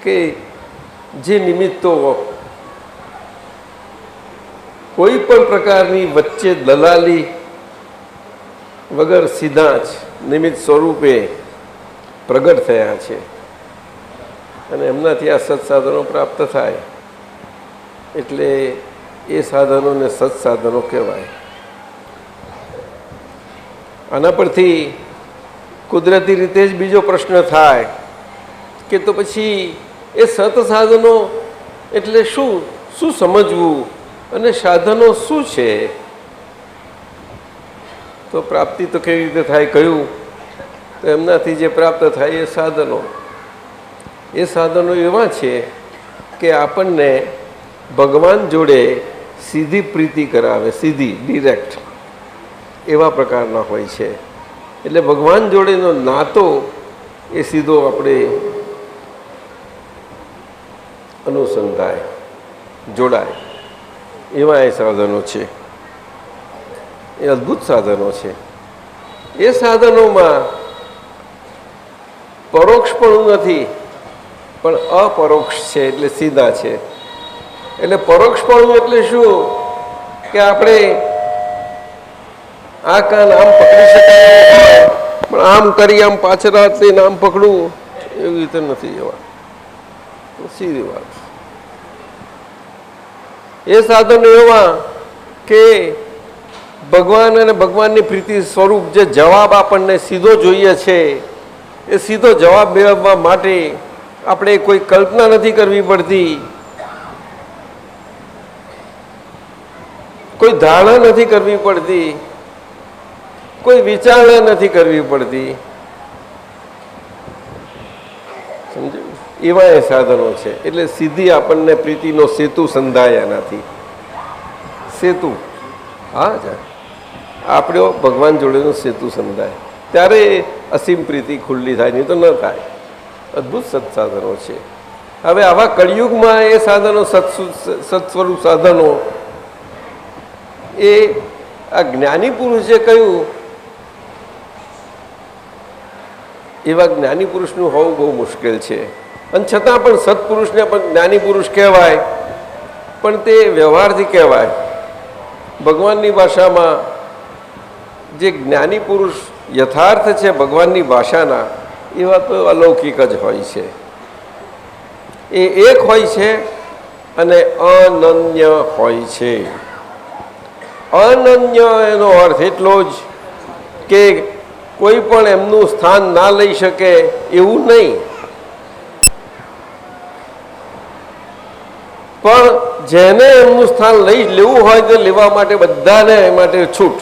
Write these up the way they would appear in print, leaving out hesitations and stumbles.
કે જે નિમિત્તો કોઈ પણ પ્રકારની વચ્ચે દલાલી વગર સીધા જ નિમિત્ત સ્વરૂપે પ્રગટ થયા છે અને એમનાથી આ સત્સાધનો પ્રાપ્ત થાય એટલે એ સાધનોને સત્સાધનો કહેવાય. આના પરથી કુદરતી રીતે જ બીજો પ્રશ્ન થાય કે તો પછી એ સત્સાધનો એટલે શું શું સમજવું અને સાધનો શું છે? તો પ્રાપ્તિ તો કેવી રીતે થાય કહ્યું તો એમનાથી જે પ્રાપ્ત થાય એ સાધનો એવા છે કે આપણને ભગવાન જોડે સીધી પ્રીતિ કરાવે, સીધી ડિરેક્ટ એવા પ્રકારના હોય છે. એટલે ભગવાન જોડેનો નાતો એ સીધો આપણે અનુસંધાય, જોડાય એવા એ સાધનો છે. એ અદ્ભુત સાધનો છે. એ સાધનોમાં પરોક્ષપણું નથી પણ અપરોક્ષ છે, એટલે સીધા છે. એટલે પરોક્ષપણું એટલે શું કે આપણે આ કાન આમ પકડી શકાય પણ આમ કરી આમ પાછળ હાથ લઈને આમ પકડવું એવી રીતે નથી. એવા સીધી વાત. એ સાધનો એવા કે ભગવાન અને ભગવાનની પ્રીતિ સ્વરૂપ જે જવાબ આપણને સીધો જોઈએ છે એ સીધો જવાબ મેળવવા માટે આપણે કોઈ કલ્પના નથી કરવી પડતી, કોઈ ધારણા નથી કરવી પડતી, કોઈ વિચારણા નથી કરવી પડતી. સમજ્યું? એવા એ સાધનો છે. એટલે સીધી આપણને પ્રીતિનો સેતુ સંધાય એનાથી. સેતુ, હા જ આપણો ભગવાન જોડેનો સેતુ સંધાય ત્યારે અસીમ પ્રીતિ ખુલ્લી થાય, નહીં તો ન થાય. અદ્ભુત સત્સાધનો છે. હવે આવા કળિયુગમાં એ સાધનો સત્સ્વરૂપ સાધનો એ આ જ્ઞાની પુરુષે કહ્યું એવા જ્ઞાની પુરુષનું હોવું બહુ મુશ્કેલ છે. અને છતાં પણ સત્પુરુષને પણ જ્ઞાની પુરુષ કહેવાય, પણ તે વ્યવહારથી કહેવાય. ભગવાનની ભાષામાં જે જ્ઞાની પુરુષ યથાર્થ છે ભગવાનની ભાષાના, એવા તો અલૌકિક જ હોય છે. એ એક હોય છે અને અનન્ય હોય છે. અનન્ય એનો અર્થ એટલો જ કે કોઈ પણ એમનું સ્થાન ના લઈ શકે એવું નહીં, પણ જેને એમનું સ્થાન લઈ લેવું હોય તો લેવા માટે બધાને એ માટે છૂટ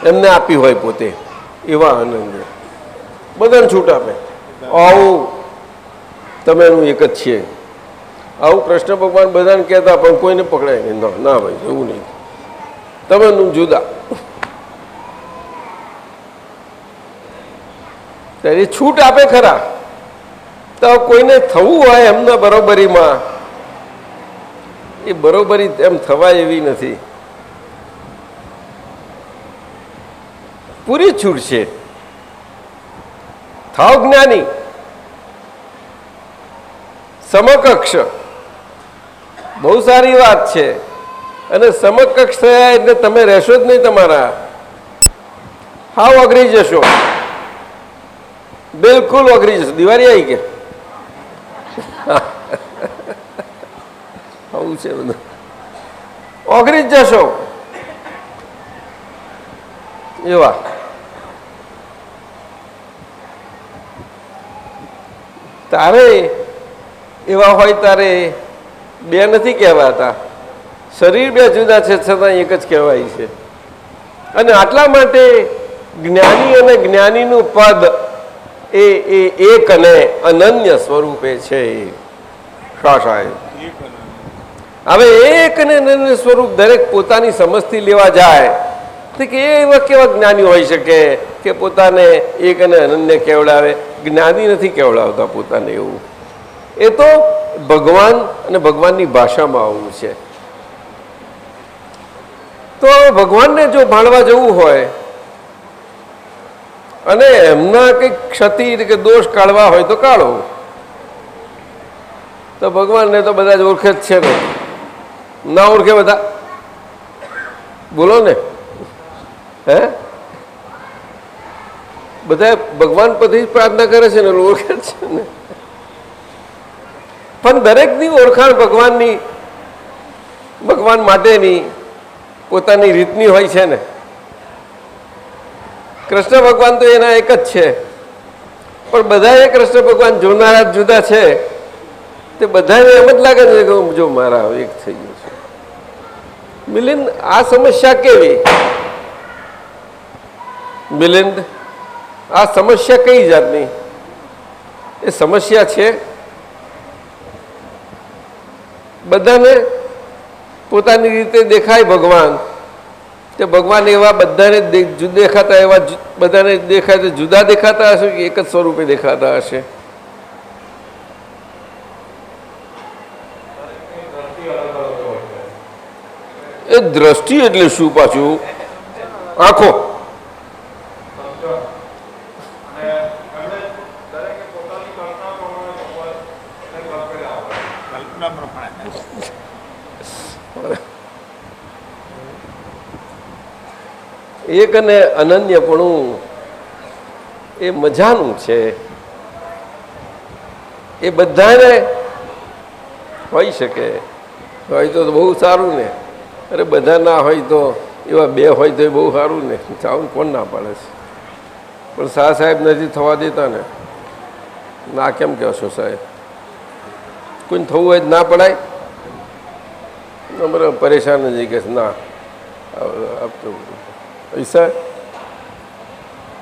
એમને આપી હોય પોતે. એવા અનન્ય બધાને છૂટ આપે. આવું તમે એનું એક જ છીએ. આવું કૃષ્ણ ભગવાન બધાને કહેતા પણ કોઈને પકડાય નહીં. ના ભાઈ એવું નહીં, તમે એનું જુદા. ત્યારે છૂટ આપે ખરા, તો કોઈને થવું હોય એમના બરોબરીમાં, એ બરોબરી એમ થવાય એવી નથી. પૂરી છૂટ છે. થાવ જ્ઞાની, સમકક્ષ, બહુ સારી વાત છે. અને સમકક્ષ થયા એટલે તમે રહેશો જ નહીં તમારા, હાવ અઘરી જશો, બિલકુલ અઘરી જશો. દિવાળી આવી કે આવું છે બધું, અઘરી જ જશો એવા. તારે એવા હોય તારે બે નથી કહેવાતા. શરીર બે જુદા છે છતાં એક જ કહેવાય છે. અને આટલા માટે જ્ઞાની અને જ્ઞાનીનું પદ એ એક અને અનન્ય સ્વરૂપે છે. સાહેબ હવે એક અને અનન્ય સ્વરૂપ દરેક પોતાની સમજથી લેવા જાય તો કે એવા કેવા જ્ઞાની હોઈ શકે કે પોતાને એક અને અનન્ય કેવડાવે? જ્ઞાની નથી કેવડાવતા પોતાને એવું. એ તો ભગવાન અને ભગવાનની ભાષામાં આવું છે. તો ભગવાનને જો ભાળવા જવું હોય અને એમના કંઈક ક્ષતિ કે દોષ કાઢવા હોય તો કાઢો. તો ભગવાનને તો બધા જ ઓળખે જ છે ને, ના ઓળખે બધા? બોલો ને. હે, બધા ભગવાન પછી પ્રાર્થના કરે છે ને, ઓળખે જ છે ને. પણ દરેકની ઓળખાણ ભગવાનની, ભગવાન માટેની પોતાની રીતની હોય છે ને. કૃષ્ણ ભગવાન તો એના એક જ છે, પણ બધાએ કૃષ્ણ ભગવાન જોનારા જુદા છે. તે બધાને એમ જ લાગે છે કે જો મારા એક થઈ ગયો છે. મિલિંદ, આ સમસ્યા કેવી? મિલિંદ, આ સમસ્યા કઈ જાતની? એ સમસ્યા છે બધાને પોતાની રીતે દેખાય ભગવાન, તે ભગવાન એવા બધાને દેખાતા, એવા બધાને દેખાય તો જુદા દેખાતા હશે કે એક જ સ્વરૂપે દેખાતા હશે? એ દ્રષ્ટિ એટલે શું પાછું? આંખો. એક અને અનન્યપણું એ મજાનું છે. એ બધાને હોઈ શકે, હોય તો બહુ સારું ને. અરે બધા ના હોય તો એવા બે હોય તો બહુ સારું ને. ચાવું કોણ ના પાડે છે? પણ શાહ સાહેબ નથી થવા દેતા ને. ના કેમ કહો છો સાહેબ? કોઈને થવું હોય ના પડાય? બરાબર, પરેશાન જ કે ના ऐसा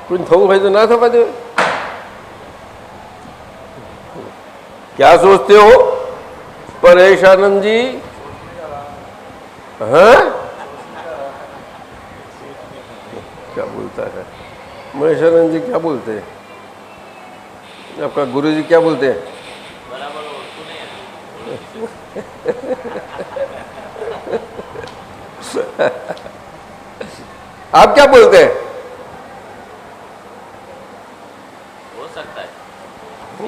कोई थવું હોય तो ना थवा दे. क्या सोचते हो परेशानंद जी? हाँ, क्या बोलता है महेशानंद जी? क्या बोलते हैं? आपका गुरु जी क्या बोलते हैं? आप क्या बोलते हैं? हो सकता है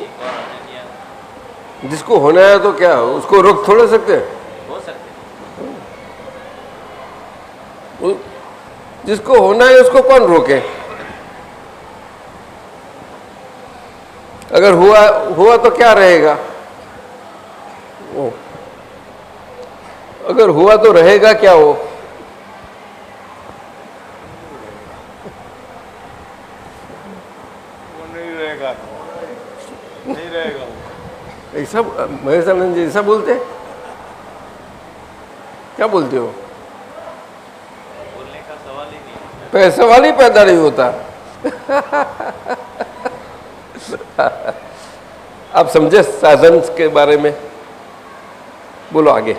एक और अनन्य, जिसको होना है तो क्या उसको रोक थोड़े सकते हैं? हो सकते जिसको होना है उसको कौन रोके? अगर हुआ तो क्या रहेगा? अगर हुआ तो रहेगा क्या? वो नहीं रहेगा ऐसा महेशानंद जी ऐसा बोलते हैं? क्या बोलते हो? बोलने का सवाल ही नहीं है। पैसा वाली पैदा नहीं होता. आप समझे साधन के बारे में? बोलो आगे.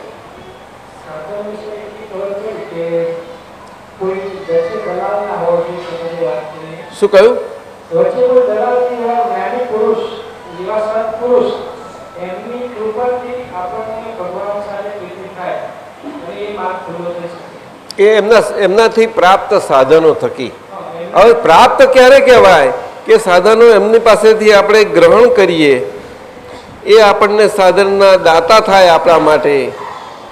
શું કહ્યું? એ એમનાથી પ્રાપ્ત સાધનો થકી. હવે પ્રાપ્ત ક્યારે કહેવાય? કે સાધનો એમની પાસેથી આપણે ગ્રહણ કરીએ, એ આપણને સાધનના દાતા થાય આપણા માટે,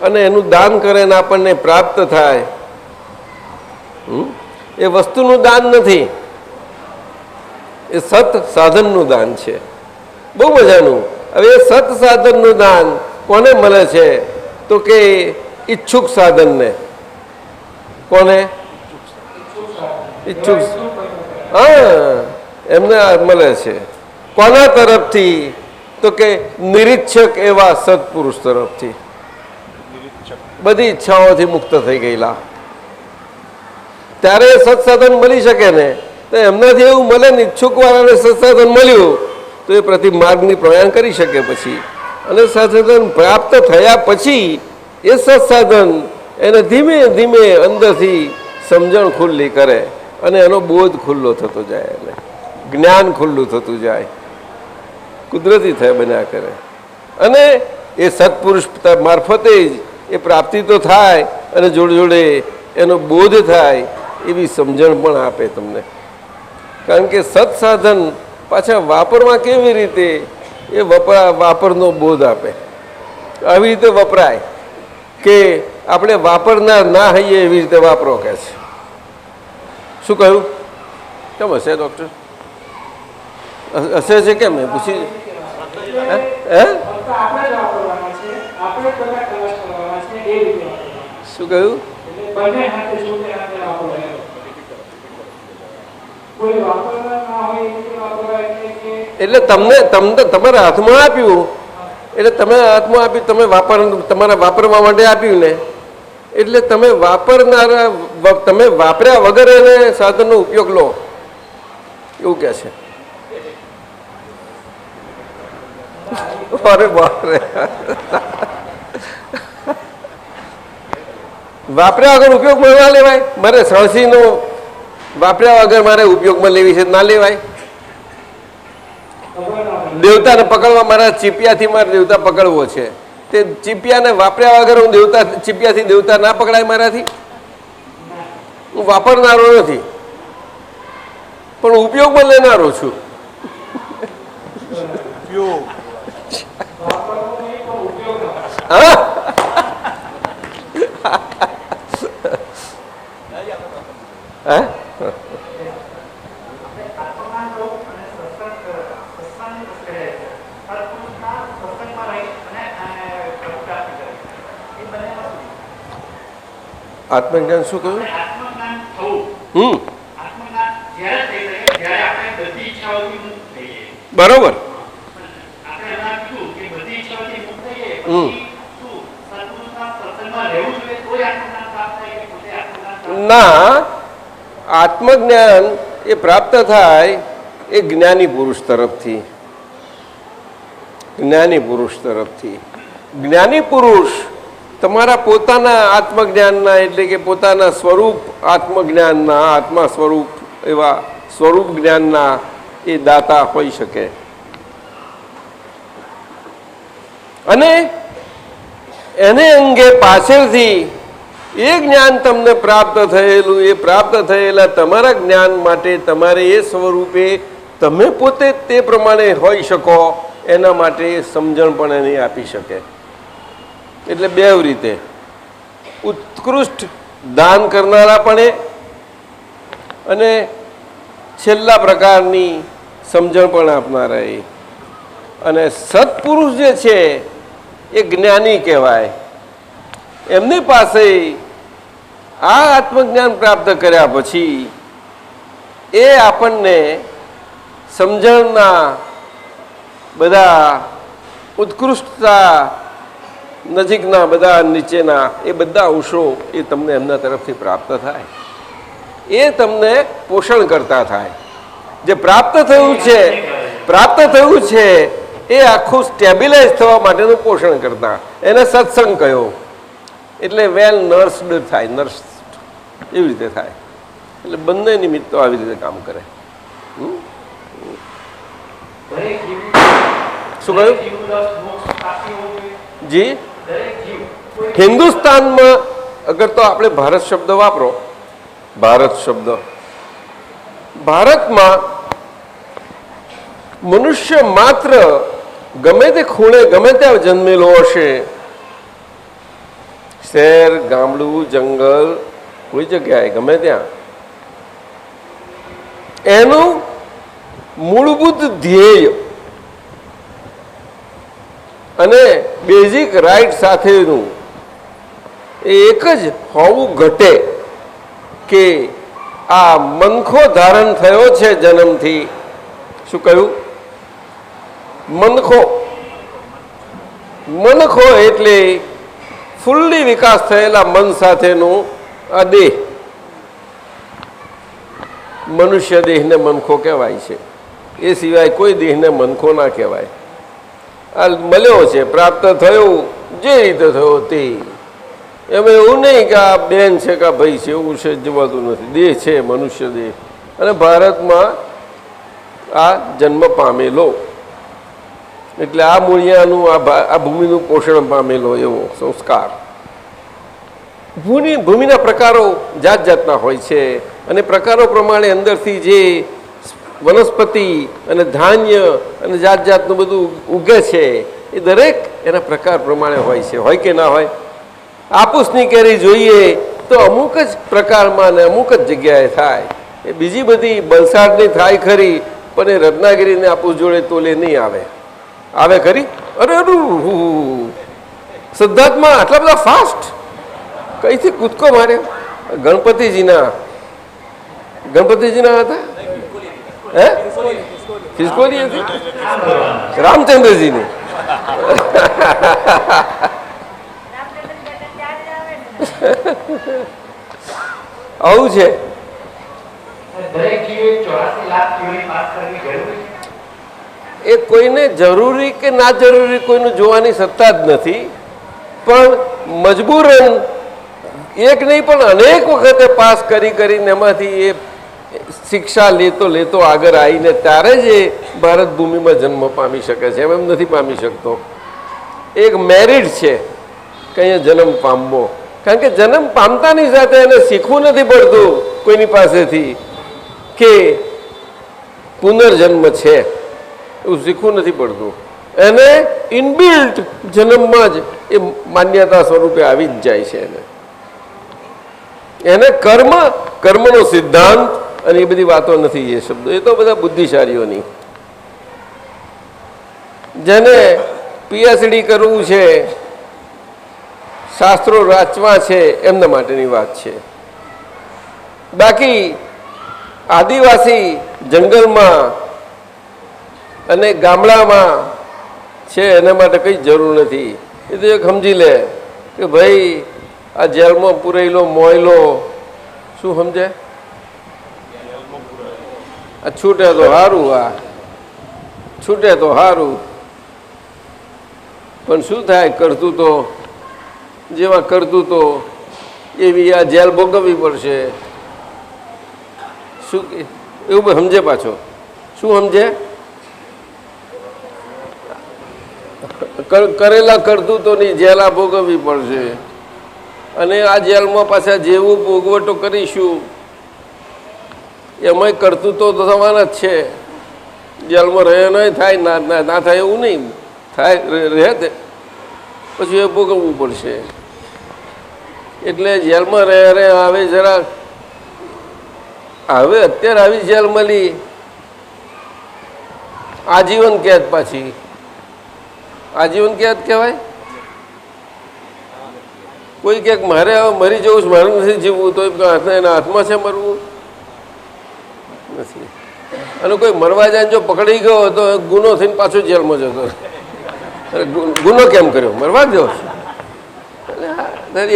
અને એનું દાન કરે ને આપણને પ્રાપ્ત થાય. એ વસ્તુનું દાન નથી, એ સત સાધનનું દાન છે. બહુ મજાનું. હવે એ સત સાધનનું દાન કોને મળે છે? તો કે ઈચ્છુક સાધનને. કોને? ઈચ્છુક, હા, એમને મળે છે. કોના તરફથી? તો કે નિરીક્ષક એવા સત્પુરુષ તરફથી. બધી ઈચ્છાઓથી મુક્ત થઈ ગયેલા, ત્યારે સત્સાધન મળી શકે ને. તો એમનાથી એવું મળે ને, ઈચ્છુક વાળાને સત્સાધન મળ્યું તો એ પ્રતિ માર્ગની પ્રયાણ કરી શકે પછી. અને સત્સાધન પ્રાપ્ત થયા પછી એ સત્સાધન એને ધીમે ધીમે અંદરથી સમજણ ખુલ્લી કરે, અને એનો બોધ ખુલ્લો થતો જાય, એને જ્ઞાન ખુલ્લું થતું જાય, કુદરતી થાય બન્યા કરે. અને એ સત્પુરુષ મારફતે જ એ પ્રાપ્તિ તો થાય, અને જોડે જોડે એનો બોધ થાય, એવી સમજણ પણ આપે તમને. કારણ કે સત્સાધન પાછા વાપરવા કેવી રીતે, એ વાપરનો બોધ આપે. આવી રીતે વપરાય કે આપણે વાપરનાર ના હઈએ એવી રીતે વાપરો કે છે. શું કહ્યું? કેમ હશે ડૉક્ટર? હશે છે કેમ? પૂછી હે શું કહ્યું? એટલે તમને તમારા હાથમાં આપ્યું, એટલે તમે હાથમાં આપ્યું, તમે તમારા વાપરવા માટે આપ્યું ને, એટલે તમે વાપરનારા, તમે વાપર્યા વગર એને સાધનનો ઉપયોગ લો એવું કે છે. અરે બાપરે, વાપર્યા વગર ઉપયોગમાં ના લેવાય. મારે સળસીનો વાપર્યા વગર મારે ઉપયોગમાં લેવી છે, ના લેવાય. દેવતાને પકડવા મારા ચીપિયાથી મારે દેવતા પકડવો છે, તે ચીપિયાને વાપર્યા વગર હું દેવતા ચીપિયાથી દેવતા ના પકડાય મારાથી? હું વાપરનારો નથી પણ ઉપયોગમાં લેનારો છું. હા હા આત્મજ્ઞાન શું કહ્યું? બરોબર. ના, આત્મજ્ઞાન એ પ્રાપ્ત થાય એ જ્ઞાની પુરુષ તરફથી. જ્ઞાની પુરુષ તરફથી. જ્ઞાની પુરુષ તમારા પોતાના આત્મજ્ઞાનના, એટલે કે પોતાના સ્વરૂપ આત્મજ્ઞાનના, આત્મા સ્વરૂપ એવા સ્વરૂપ જ્ઞાનના એ દાતા હોઈ શકે. અને એને અંગે પાછળથી એ જ્ઞાન તમને પ્રાપ્ત થયેલું, એ પ્રાપ્ત થયેલા તમારા જ્ઞાન માટે તમારે એ સ્વરૂપે તમે પોતે તે પ્રમાણે હોઈ શકો એના માટે સમજણ પણ એને આપી શકે. એટલે બે રીતે ઉત્કૃષ્ટ દાન કરનારા પણ અને છેલ્લા પ્રકારની સમજણ પણ આપનારા એ. અને સત્પુરુષ જે છે એ જ્ઞાની કહેવાય. એમની પાસે આ આત્મજ્ઞાન પ્રાપ્ત કર્યા પછી એ આપણને સમજણના બધા ઉત્કૃષ્ટતા નજીકના બધા નીચેના એ બધા અંશો એ તમને એમના તરફથી પ્રાપ્ત થાય. એ તમને પોષણ કરતા થાય. જે પ્રાપ્ત થયું છે એ આખું સ્ટેબિલાઇઝ થવા માટેનું પોષણ કરતા, એને સત્સંગ કહ્યો. એટલે વેલ નર્સ્ડ થાય, નર્સ્ડ એવી રીતે થાય. એટલે બંને નિમિત્તો આવી રીતે કામ કરે. શું કહ્યું? જી, હિન્દુસ્તાનમાં અગર તો આપણે ભારત શબ્દ વાપરો, ભારત શબ્દ, ભારતમાં મનુષ્ય માત્ર ગમે તે ખૂણે ગમે ત્યાં જન્મેલો હશે, શહેર, ગામડું, જંગલ, કોઈ જગ્યાએ ગમે ત્યાં, એનું મૂળભૂત ધ્યેય અને બેઝિક રાઈટ સાથેનું એ એક જ હોવું ઘટે કે આ મનખો ધારણ થયો છે જન્મથી. શું કહ્યું? મનખો એટલે ફૂલ્લી વિકાસ થયેલા મન સાથેનું આ દેહ, મનુષ્ય દેહને મનખો કહેવાય છે. એ સિવાય કોઈ દેહને મનખો ના કહેવાય. આ મળ્યો છે, પ્રાપ્ત થયો જે રીતે થયો તે. એમાં એવું નહીં કે આ બેન છે કે ભાઈ છે, એવું છે જોવાતું નથી. દેહ છે, મનુષ્ય દેહ. અને ભારતમાં આ જન્મ પામેલો, એટલે આ મૂળિયાનું, આ ભૂમિનું પોષણ પામેલો એવો સંસ્કાર. ભૂમિના પ્રકારો જાત જાતના હોય છે, અને પ્રકારો પ્રમાણે અંદરથી જે વનસ્પતિ અને ધાન્ય અને જાત જાતનું બધું ઉગે છે એ દરેક એના પ્રકાર પ્રમાણે હોય કે ના હોય. આपूસની કેરી જોઈએ તો અમુક જ પ્રકારમાં ને અમુક જ જગ્યાએ થાય. એ બીજી બધી વલસાડની થાય ખરી, પણ એ રત્નાગીરીને આपूસ જોડે તોલે નહીં આવે ખરી. અરે સિદ્ધાર્થમાં આટલા બધા ફાસ્ટ કઈથી કૂદકો માર્યો? ગણપતિજીના હતા હે ખિસકોલી હતી રામચંદ્રજીની. આવું છે. એ કોઈને જરૂરી કે ના જરૂરી કોઈનું જોવાની સત્તા જ નથી, પણ મજબૂરન એક નહીં પણ અનેક વખતે પાસ કરીને એમાંથી એ શિક્ષા લેતો આગળ આવીને ત્યારે જ એ ભારત ભૂમિમાં જન્મ પામી શકે છે. એમ નથી પામી શકતો. એક મેરિટ છે કે અહીંયા જન્મ પામવો, કારણ કે જન્મ પામતાની સાથે એને શીખવું નથી પડતું કોઈની પાસેથી કે પુનર્જન્મ છે, એવું શીખવું નથી પડતું. એને ઇનબિલ્ટ જન્મમાં જ એ માન્યતા સ્વરૂપે આવી જ જાય છે. એને કર્મનો સિદ્ધાંત અને એ બધી વાતો નથી. એ શબ્દો એ તો બધા બુદ્ધિશાળીઓની. જેને પીએચડી કરવું છે, શાસ્ત્રો વાંચવા છે, એમના માટેની વાત છે. બાકી આદિવાસી જંગલમાં અને ગામડામાં છે એના માટે કંઈ જરૂર નથી. એ તો એક સમજી લે કે ભાઈ આ જેલમાં પૂરેલો મોયલો શું સમજે, આ છૂટે તો સારું, આ છૂટે તો સારું, પણ શું થાય કરતું તો જેવા કરતું તો એવી આ જેલ ભોગવવી પડશે. શું એવું સમજે પાછો? શું સમજે? કરેલા કરતૂતોની જેલ આ ભોગવવી પડશે, અને આ જેલમાં પાછા જેવું ભોગવટો કરીશું એમાંય કરતૂતો થવાના જ છે. જેલમાં રહે નહીં થાય, ના થાય એવું નહીં થાય, રહે પછી એ ભોગવવું પડશે. એટલે જેલમાં રહે હવે જરા હવે અત્યારે આવી જેલ મળી આજીવન કેદ. પાછી આજીવન કેદ કહેવાય. કોઈ ક્યાંક મારે હવે મરી જવું છે, મારે નથી જીવવું, તો એના હાથમાં છે મરવું નથી. અને કોઈ મરવા જાય જો પકડી ગયો તો ગુનો થઈને પાછો જેલમાં જતો. ગુનો કેમ કર્યો? મરવા જ જવો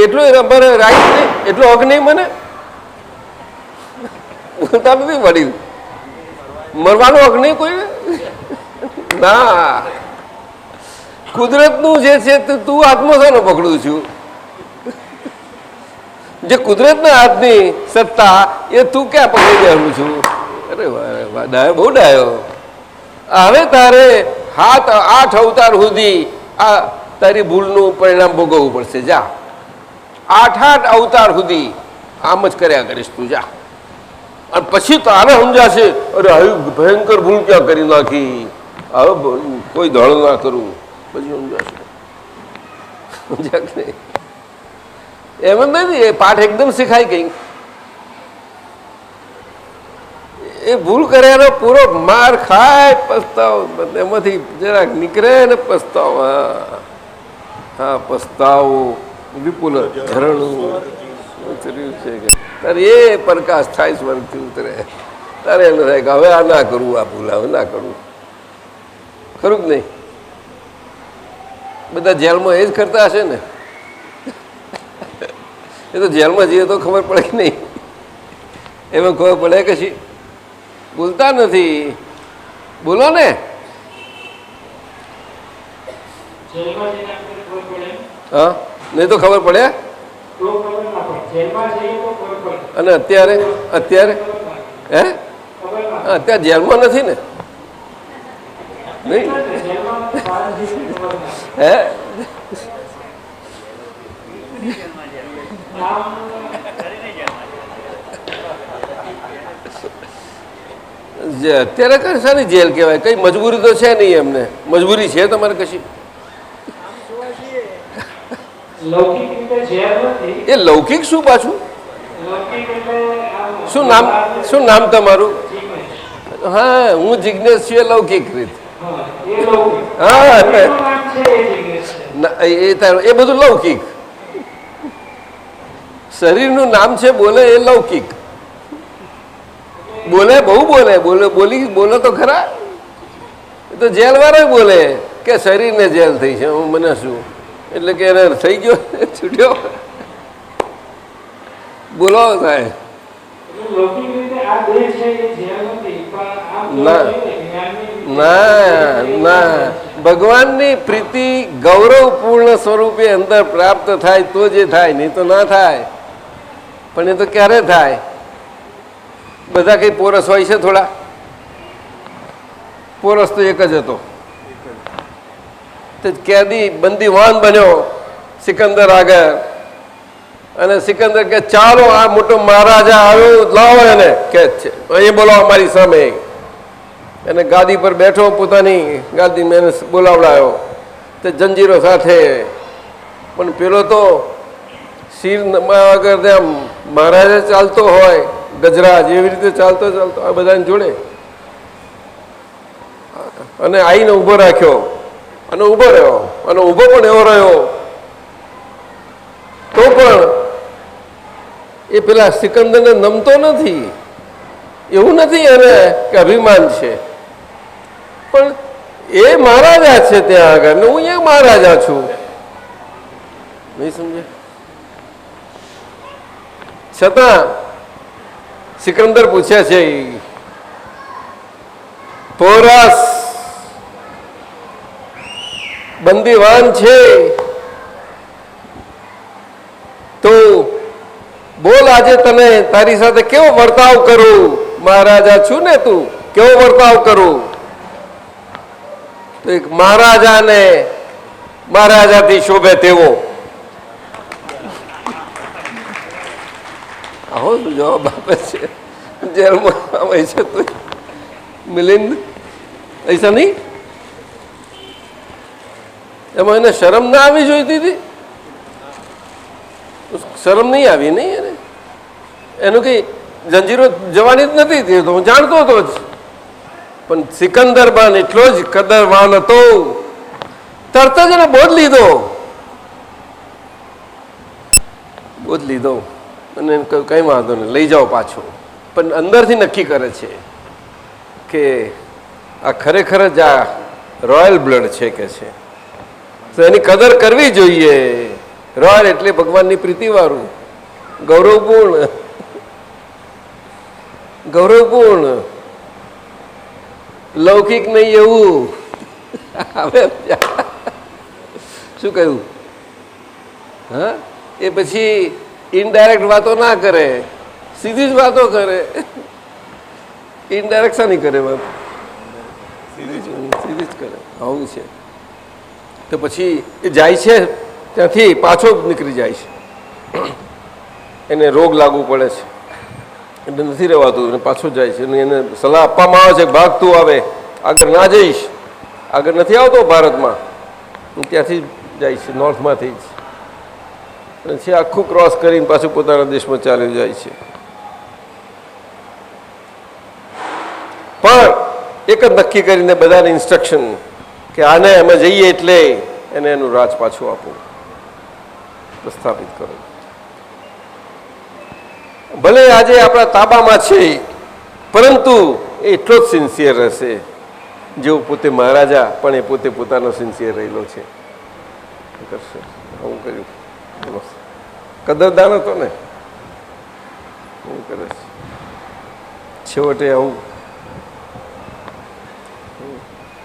એટલું અમારે રાઈટ નહીં, એટલો હક નહીં. મને બોલતા નથી વડીલ, મરવાનો હક નહીં કોઈને. ના, કુદરતનું જે છે તું હાથમાં છે ને પકડું છું. જે કુદરતના હાથની સત્તા એ તું ક્યાં પકડી બેઠું છું? અરે વાહ, ડાયો, બહુ ડાયો. હવે તારે 8 અવતાર સુધી આ તારી ભૂલનું પરિણામ ભોગવવું પડશે. જા, 8 અવતાર સુધી આમ જ કર્યા કરીશ તું. જા, અને પછી તારે સમજાશે અરે આવી ભયંકર ભૂલ ક્યાં કરી નાખી, હવે કોઈ ધળ ના કરું, પછી સમજાશે. સમજ્યા કે નહીં? એમ જ નથી. એ પાઠ એકદમ શીખાય ગઈ. એ ભૂલ કર્યાનો પૂરો માર ખાય, પસ્તાવ એમાંથી જરાક નીકળે ને પસ્તાવ. હા, પસ્તાવો વિપુલ ઝરણું ઉતર્યું છે કે તારે એ પ્રકાશ થાય સ્વર્ગથી ઉતરે. તારે એમ થાય કે હવે આ ના કરવું, આ ભૂલ હવે ના કરવું. ખરું જ નહીં? બધા જેલમાં એ જ કરતા હશે ને. એ તો જેલમાં જઈએ તો ખબર પડે કે નહીં? એમાં ખબર પડે કે શી બોલતા નથી. બોલો ને. હા, નહીં તો ખબર પડે. અને અત્યારે હે અત્યારે જેલમાં નથી ને? નહીં હે? અત્યારે શાની જેલ કહેવાય? કઈ મજબૂરી તો છે નહીં એમને. મજબૂરી છે તમારે કશી? લૌકિક રીતે ઝેર નથી. એ લૌકિક શું પાછું? લૌકિક એટલે આમ શું નામ તમારું? જીવન. હા, હું જિજ્ઞેશ છું. એ લૌકિક રીત. હા, એ લૌકિક. હા એનું નામ છે એ જિજ્ઞેસ છે. એ બધું લૌકિક. શરીરનું નામ છે બોલે એ લૌકિક. બોલે બહુ બોલો તો ખરા. એ તો જેલ વાળા બોલે કે શરીરને જેલ થઈ છે. હું મને શું એટલે કે એને થઈ ગયો છૂટ્યો બોલો સાહેબ. એટલે લૌકિક રીતે આ દેહ છે એ ઝેર નથી, પણ આમ ના. જોવા જઈએ ને જ્ઞાનની ના ભગવાનની પ્રીતિ ગૌરવપૂર્ણ સ્વરૂપે અંદર પ્રાપ્ત થાય તો જે થાય, નહીં તો ના થાય. પણ એ તો ક્યારે થાય? બધા કઈ પોરસ હોય છે? થોડા પોરસ તો એક જ હતો. તે કેદી બંદીવાન બન્યો સિકંદર આગળ, અને સિકંદર કે ચાલો આ મોટો મહારાજા આવ્યો, લાવો એને કે અહીં બોલાવો અમારી સામે. એને ગાદી પર બેઠો, પોતાની ગાદી મેં બોલાવડાયો તે જંજીરો સાથે. પણ પેલો તો શિર વગર આમ મહારાજા ચાલતો હોય ગજરાજ એવી રીતે ચાલતો આ બધાને જોડે, અને આઈને ઊભો રાખ્યો અને ઊભો રહ્યો, અને ઊભો પણ એવો રહ્યો તો પણ એ પેલા સિકંદરને નમતો નથી. એવું નથી એને કે અભિમાન છે, પણ એ મહારાજા છે ત્યાં આગળ, ને હું અહીંયા મહારાજા છું. નહીં સમજે? છતાં સિકંદર પૂછે છે, પોરસ બંદીવાન છે તો બોલ આજે તને તારી સાથે કેવો વર્તાવ કરું? મહારાજા છું ને તું, કેવો વર્તાવ કરું? તો એક મહારાજાને મહારાજાથી શોભે તેવો. આવો જવાબ આપે છે. જેલમાં આવે છે તો મિલિંદ ऐसा नहीं? એમાં એને શરમ ના આવી જોઈતી હતી? શરમ નહીં આવી નહીં એને. એનું કઈ જંજીરો જવાની જ નથી, તે તો હું જાણતો હતો જ. પણ સિકંદર બાન એટલો જ કદરવાન હતો, તરત જ એને બોધ લીધો અને કઈ વાંધો નહીં, લઈ જાઓ પાછો. પણ અંદરથી નક્કી કરે છે કે આ ખરેખર જ આ રોયલ બ્લડ છે કે છે, તો એની કદર કરવી જોઈએ. રોયલ એટલે ભગવાનની પ્રીતિવાળું, ગૌરવપૂર્ણ, લૌકિક નહીં એવું. હવે શું કહ્યું? હા, એ પછી ઇનડાયરેક્ટ વાતો ના કરે, સીધી જ વાતો કરે. ઇનડાયરેક્ટ શાની કરે વાત? સીધી જ કરે. આવું છે. તો પછી એ જાય છે ત્યાંથી પાછો નીકળી જાય છે. એને રોગ લાગુ પડે છે એટલે નથી રહેવાતું, એને પાછો જાય છે. અને એને સલાહ આપવામાં આવે છે, ભાગ તું આવે, આગળ ના જઈશ, આગળ નથી આવતો ભારતમાં. ત્યાંથી જાય છે, નોર્થમાંથી જ. પછી આખું ક્રોસ કરીને પાછું પોતાના દેશમાં ચાલ્યું જાય છે. પણ એક જ નક્કી કરીને બધાને ઇન્સ્ટ્રક્શન કે આને અમે જઈએ એટલે એને એનું રાજ પાછું આપવું, પ્રસ્થાપિત કરો. ભલે આજે આપણા તાબામાં છે, પરંતુ એ એટલો જ સિન્સિયર રહેશે જેવું પોતે મહારાજા પણ એ પોતે પોતાનો સિન્સિયર રહેલો છે. કરશે આવું કર્યું, કદરદાન હતો ને, શું કરે છે છેવટે આવું.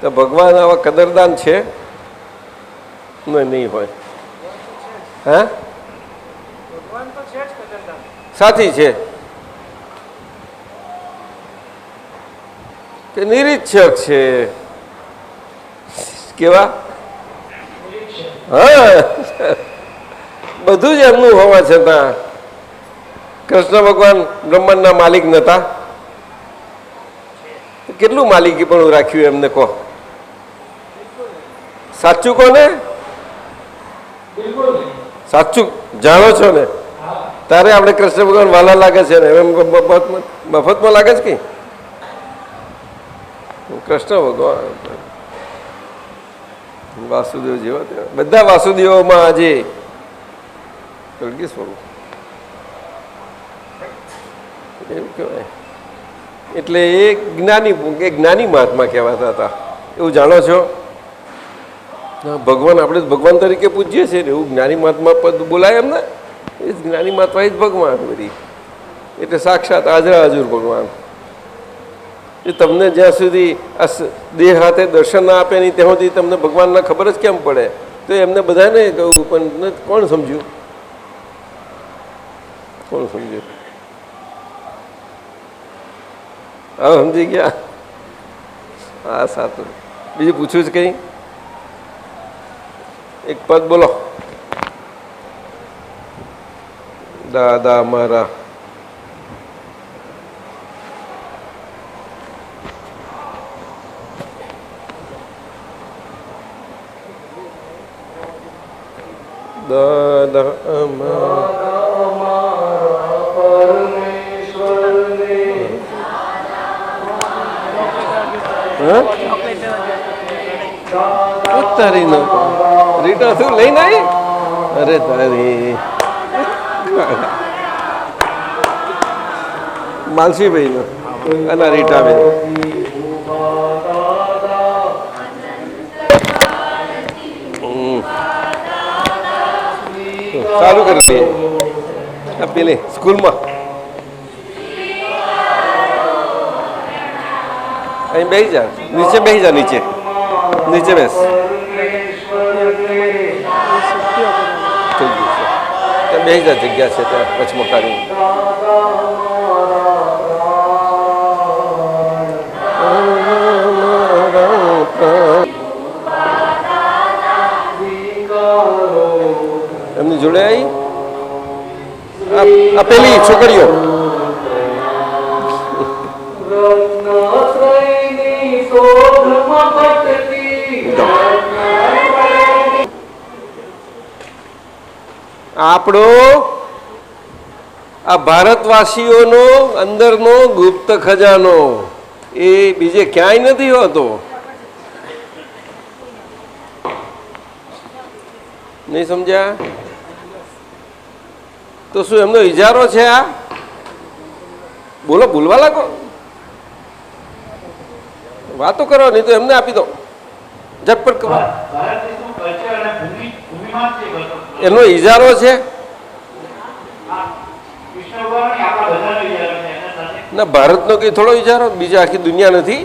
તો ભગવાન આવા કદરદાન છે નહીં હોય? હા, સાથી છે કે નિરીક્ષક છે? કેવા? હા, બધું જ એમનું હોવા છતાં કૃષ્ણ ભગવાન બ્રહ્માંડના માલિક નહોતા? કેટલું માલિકી પણ રાખ્યું એમને કહો? સાચું કહો ને? સાચું જાણો છો ને તારે આપણે કૃષ્ણ ભગવાન વાલા લાગે છે ને એમ મફતમાં લાગે છે કે કૃષ્ણ ભગવાન વાસુદેવ જેવા બધા વાસુદેવોમાં આજે કલગી સ્વરૂપ એવું કહેવાય. એટલે એ જ્ઞાની મહાત્મા કહેવાતા હતા. એવું જાણો છો? ભગવાન આપણે ભગવાન તરીકે પૂજીએ છીએ ને એવું જ્ઞાની મહાત્મા પદ બોલાય એમને. એ જ જ્ઞાની મહાત્મા એ જ ભગવાન બધી. એટલે સાક્ષાત હાજરા હજુર ભગવાન. એ તમને જ્યાં સુધી આ દેહ હાથે દર્શન ના આપે નહીં ત્યાં સુધી તમને ભગવાનના ખબર જ કેમ પડે? તો એમને બધાને કહ્યું પણ કોણ સમજ્યું? કોણ સમજ્યું? હા સમજી ગયા. હા સાચું. બીજું પૂછ્યું છે કંઈ? એક પદ બોલો. દાદા મારા દાદા તારી નો રીટા શું લઈને આવી? અરે તારી માલસીભાઈ નો અને રીટાબેન ચાલુ કરી દઈએ પેલી સ્કૂલમાં અહીં બેસી જા, નીચે બેસી જા, નીચે નીચે બેસ. બેસી જા, જગ્યા છે ત્યાં વચમાં કાઢી. એમની જોડે આવી આ પેલી છોકરીઓ આપણો આ ભારતવાસીઓનો અંદરનો ગુપ્ત ખજાનો એ બીજે ક્યાંય નથી હોતો. નહીં સમજ્યા? તો શું એમનો ઇજારો છે આ? બોલો, ભૂલવા લાગો, વાતો કરો, નહીં તો એમને આપી દો ઝટપટ કરો. એનો ઇજારો છે ના, ભારતનો કઈ થોડો ઇજારો? બીજા આખી દુનિયા નથી?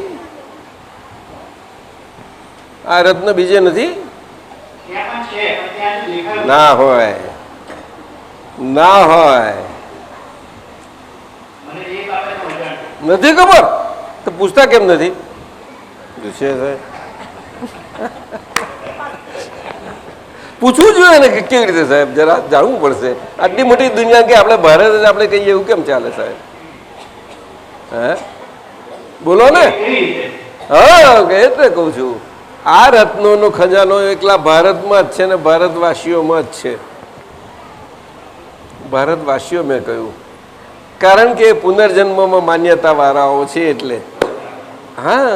આ રત્ન બીજે નથી? ના હોય, ના હોય, નથી ખબર તો પૂછતા કેમ નથી? છે પૂછવું જોઈએ ને કે કેવી રીતે સાહેબ, જરા જાણવું પડશે. આટલી મોટી દુનિયા કે આપણે ભારત આપણે કહીએ એવું કેમ ચાલે સાહેબ? હે બોલો ને. હા એટલે કહું છું આ રત્નોનો ખજાનો એકલા ભારતમાં જ છે ને ભારતવાસીઓમાં જ છે. ભારતવાસીઓ મેં કહ્યું કારણ કે પુનર્જન્મમાં માન્યતા વાળાઓ છે એટલે. હા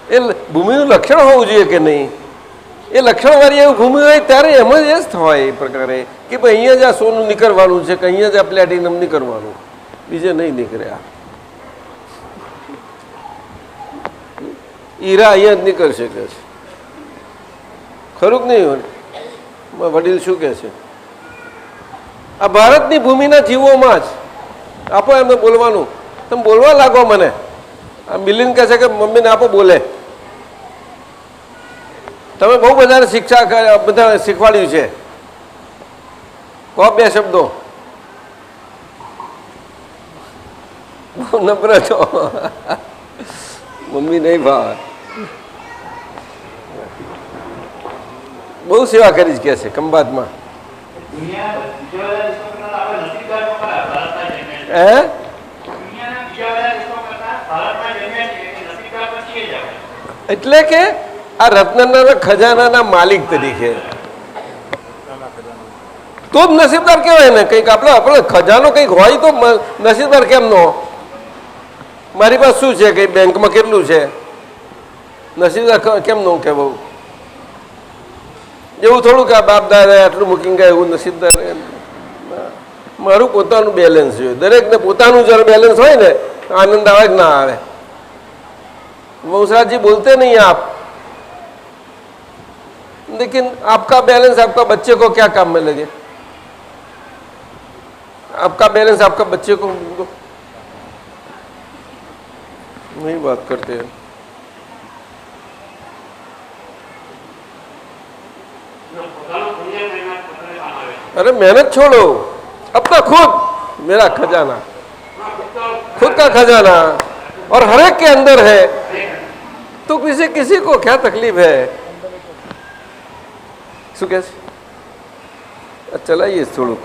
એ ભૂમિનું લક્ષણ હોવું જોઈએ કે નહીં? એ લક્ષણવાળી એવું ભૂમિ હોય ત્યારે એમ જ એ જ થવાય એ પ્રકારે કે ભાઈ અહીંયા જ આ સોનું નીકળવાનું છે કે અહીંયા જ આ પ્લેટિનમ નીકળવાનું, બીજે નહીં નીકળ્યા. હીરા અહીંયા જ નીકળશે કે છે. ખરું કે નહીં? વડીલ શું કહે છે? આ ભારતની ભૂમિના જીવોમાં જ આપો એમને બોલવાનું. તમે બોલવા લાગો મને. આ મિલિન કહે છે કે મમ્મીને આપો બોલે. તમે બહુ બધાને શિક્ષા બધા શીખવાડ્યું છે. કહો બે શબ્દો. બહુ નમ્ર છો. મમ્મી નહીં ભાવે. બહુ સેવા કરી જ કે છે ખંભાતમાં. હે એટલે કે આ રત્નના ખજાનાના માલિક તરીકે તો જ નસીબદાર કહેવાય ને. કંઈક આપણે ખજાનો કંઈક હોય તો નસીબદાર કેમ નો? મારી પાસે શું છે, કંઈ બેંકમાં કેટલું છે, નસીબદાર કેમ નો કહેવું? એવું થોડું કે આ બાપ દાદા આટલું મૂકીને ગયા એવું નસીબદાર. મારું પોતાનું બેલેન્સ જોઈએ. દરેકને પોતાનું જ્યારે બેલેન્સ હોય ને આનંદ આવે કે ના આવે. वंशराज जी बोलते नहीं आप, लेकिन आपका बैलेंस आपका बच्चे को क्या काम में लगे? आपका बैलेंस आपका बच्चे को नहीं बात करते हैं. अरे मेहनत छोड़ो, अपना खुद मेरा खजाना, खुद का खजाना और हर एक के अंदर है, तो किसी को क्या तकलीफ है? શું કહે છે? ચલાવીએ થોડુંક,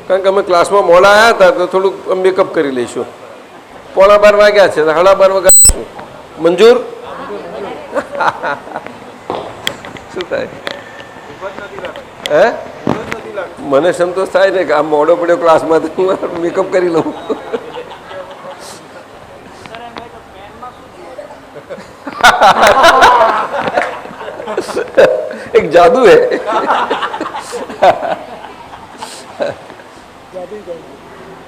કારણ કે અમે ક્લાસમાં મોડા આવ્યા હતા તો થોડુંક મેકઅપ કરી લઈશું. 11:15 વાગ્યા છે, 12:30 વાગ્યા મંજૂર? શું થાય? હે, મને સંતોષ થાય ને કે આ મોડો પડ્યો ક્લાસમાં તો હું મેકઅપ કરી લઉં. एक जादू है.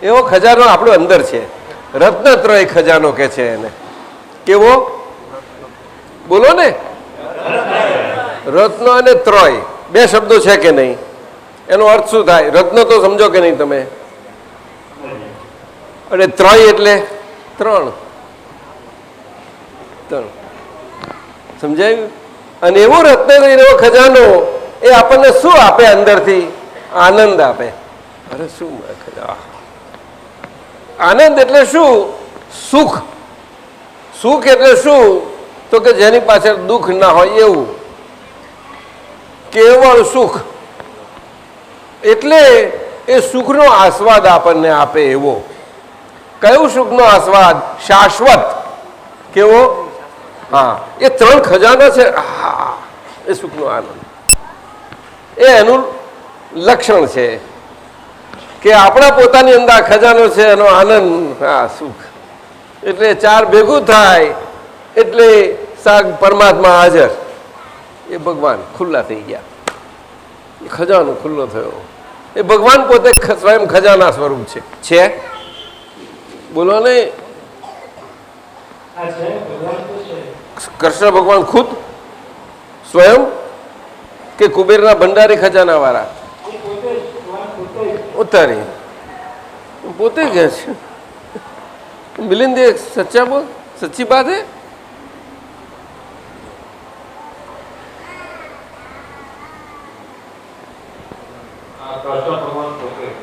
એવો ખજાનો આપણો અંદર છે. રત્નત્રય ખજાનો કે છે એને. કેવો? બોલો ને. રત્ન અને ત્રય બે શબ્દો છે કે નહીં? એનો અર્થ શું થાય? રત્ન તો સમજો કે નહીં તમે? અને ત્રય એટલે ત્રણ. સમજાયું? અને એવો રત્ન એવો ખજાનો એ આપણને શું આપે? અંદરથી આનંદ આપે. અરે શું આનંદ એટલે શું? સુખ. સુખ એટલે શું? તો કે જેની પાછળ દુઃખ ના હોય એવું. કેવળ સુખ એટલે એ સુખનો આસ્વાદ આપણને આપે એવો. કયું સુખનો આસ્વાદ? શાશ્વત. કેવો? હા, એ ત્રણ ખજાના છે. હા, એ સુખનો આનંદ એ એનું લક્ષણ છે કે આપણા પોતાની અંદર ખજાનો છે એનો આનંદ. હા, સુખ એટલે ચાર ભેગું થાય એટલે પરમાત્મા હાજર. એ ભગવાન ખુલ્લા થઈ ગયા. એ ખજાનો ખુલ્લો થયો. એ ભગવાન પોતે સ્વયં ખજાના સ્વરૂપ છે. બોલો ને. કૃષ્ણ ભગવાન ખુદ સ્વયં કે કુબેરના ભંડારી ખજાના વાળા? ઉતારી પોતે કહે છે. મિલિંદ સચ્ચા બોલ, સચ્ચી બાત હે.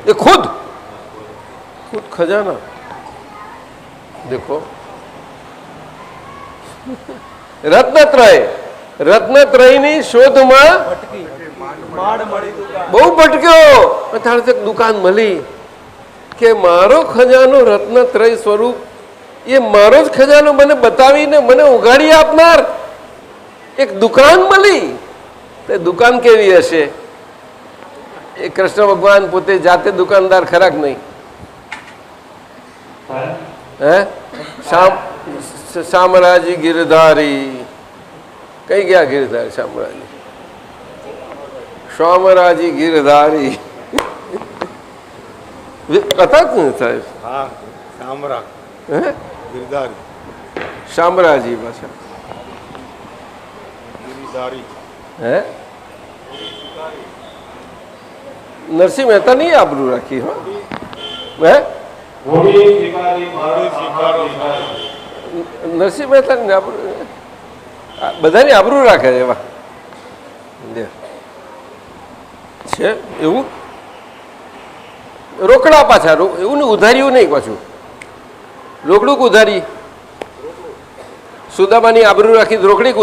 ये खुद खजाना देखो. રત્નત્રયની શોધમાં બહુ ભટક્યો. અત્યારે તક દુકાન મળી કે મારો ખજાનો રત્નત્રય સ્વરૂપ, એ મારો જ ખજાનો મને બતાવીને મને ઉઘાડી આપનાર એક દુકાન મળી. તે દુકાન કેવી હશે? એ કૃષ્ણ ભગવાન પોતે જાતે દુકાનદાર ખરા કે નહીં? હે, શામરાજી ગિરધારી. કઈ ગયા ગિરધારી? શામરાજી, શામરાજી ગિરધારી હતા જ ને સાહેબ? શામરાજી પાછા હે. નરસિંહ મહેતા નહીં આબરૂ રાખી. હે, નરસિંહ મહેતા બધાની આબરૂ રાખે છે એવા છે. એવું રોકડા પાછા એવું ને ઉધાર્યું નહીં પાછું. રોકડું ઉધારી સુદામાની આબરૂ રાખી રોકડી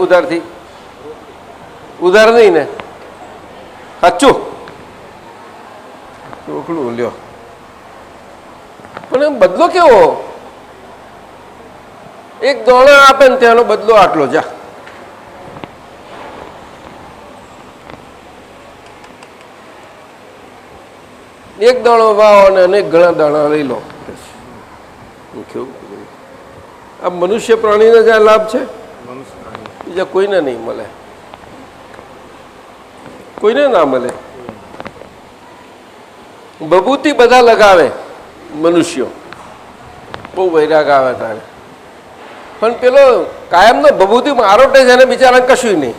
ઉધારથી ઉધાર નહીં ને? સાચું રોકડું લ્યો. પણ એમ બદલો કેવો? એક દોણા આપે ને ત્યાંનો બદલો આટલો. જા એક દાણો વાવો અને અનેક ઘણા દાણા લઈ લો. કેવું આ મનુષ્ય પ્રાણીને જ આ લાભ છે, બીજા કોઈને નહીં મળે, કોઈને ના મળે. બબૂતી બધા લગાવે મનુષ્યો, બહુ વૈરાગ આવે તારે, પણ પેલો કાયમનો બબૂતી આરોટે છે એને બિચારા કશું નહીં.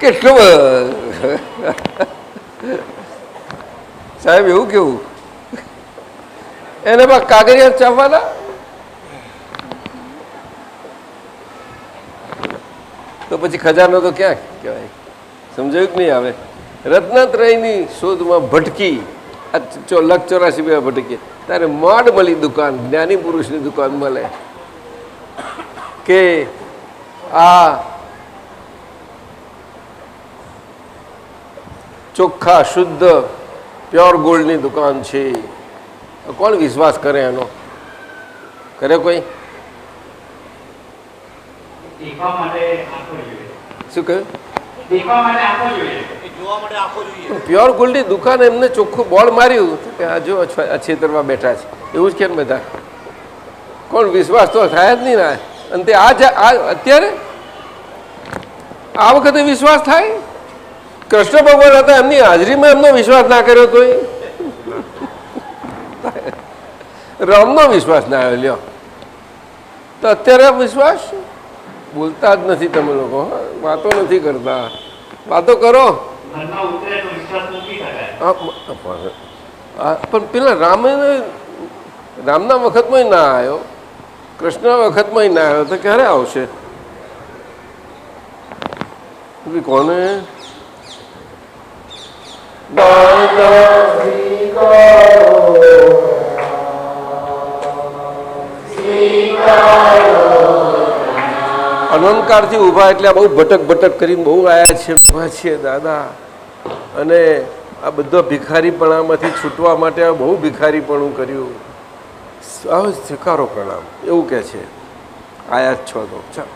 કેટલું સાહેબ એવું કેવું એને બા કાગળિયા ચાવવાના. તો પછી ખજાનો તો ક્યાં કહેવાય? સમજાયું કે નહીં? આવે રત્નાત્રયની શોધમાં ભટકી, 84 ભટકી, તારે મોડ મળી દુકાન, જ્ઞાની પુરુષની દુકાન મળે કે આ ચોખ્ખા શુદ્ધ પ્યોર ગોલ્ડની દુકાન છે. કોણ વિશ્વાસ કરે એનો? કરે કોઈ? શું કહ્યું? પ્યોર ગોલ્ડની દુકાન એમને ચોખ્ખું બોર્ડ માર્યું કે આ જો છેતરવા બેઠા છે, એવું જ કેમ બધા? કોણ વિશ્વાસ તો થાય જ નહીં ના. અને તે અત્યારે આ વખતે વિશ્વાસ થાય? કૃષ્ણ ભગવાન હતા, એમની હાજરીમાં એમનો વિશ્વાસ ના કર્યો તોય રામનો વિશ્વાસ ના આવ્યો. લ્યો તો અત્યારે વિશ્વાસ બોલતા જ નથી તમે લોકો, વાતો નથી કરતા. વાતો કરો. પણ પેલા રામના વખતમાં ના આવ્યો, કૃષ્ણના વખતમાં ના આવ્યો, તો ક્યારે આવશે? કોને અનંતકાળથી ઊભા એટલે બહુ ભટક કરીને બહુ આવ્યા છે, ઊભા છીએ દાદા. અને આ બધા ભિખારીપણામાંથી છૂટવા માટે બહુ ભિખારીપણું કર્યું. આવે સ્વીકારો પ્રણામ, એવું કે છે. આયા જ છો તો ચાલો.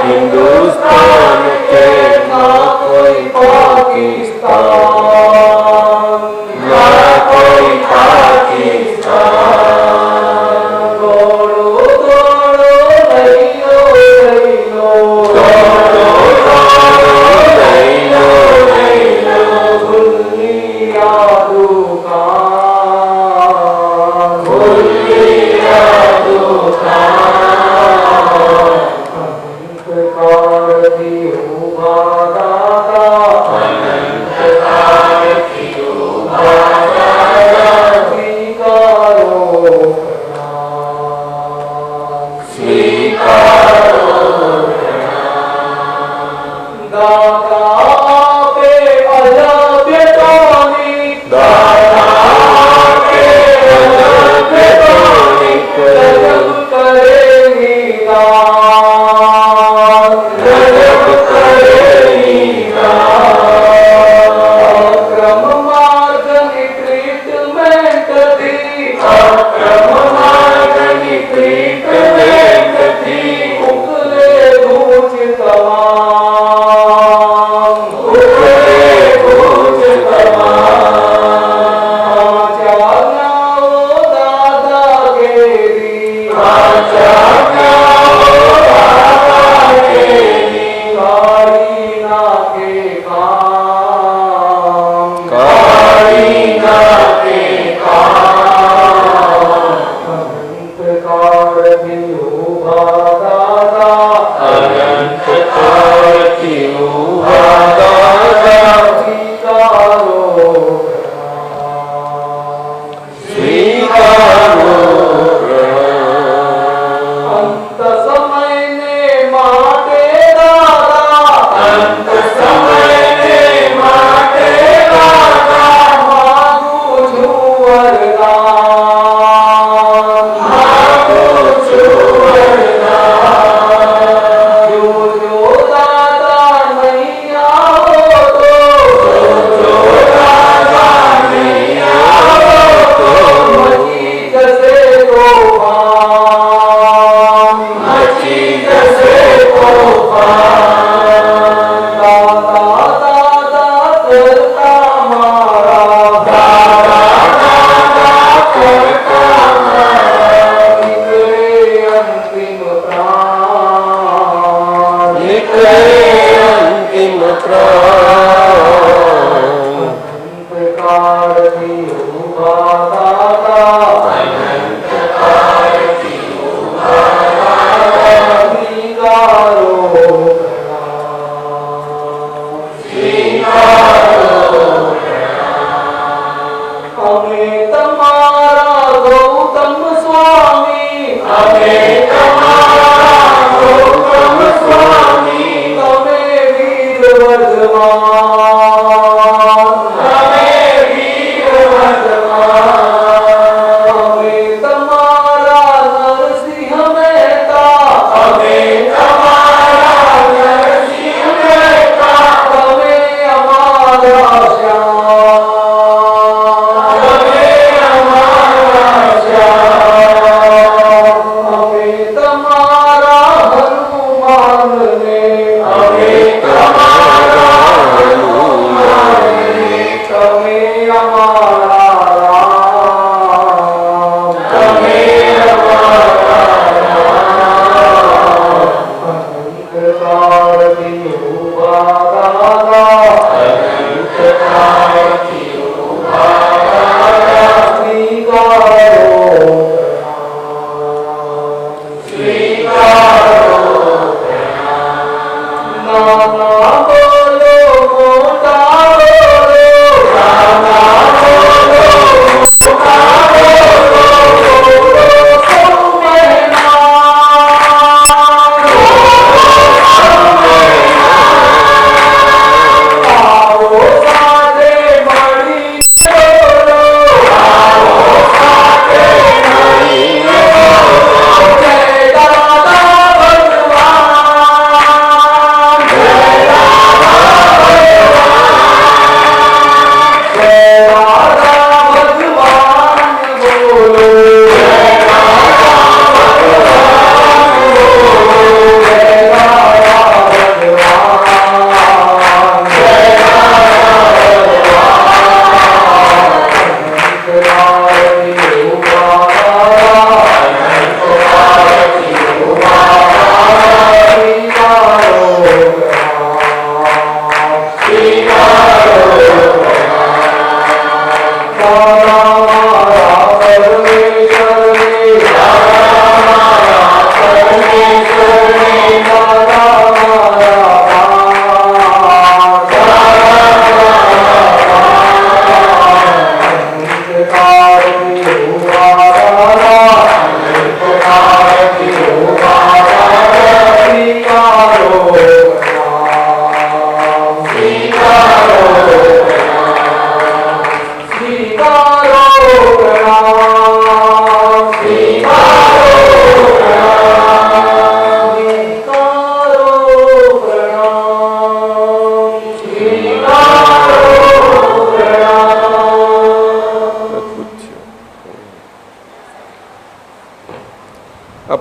हिंदुस्तान के ना कोई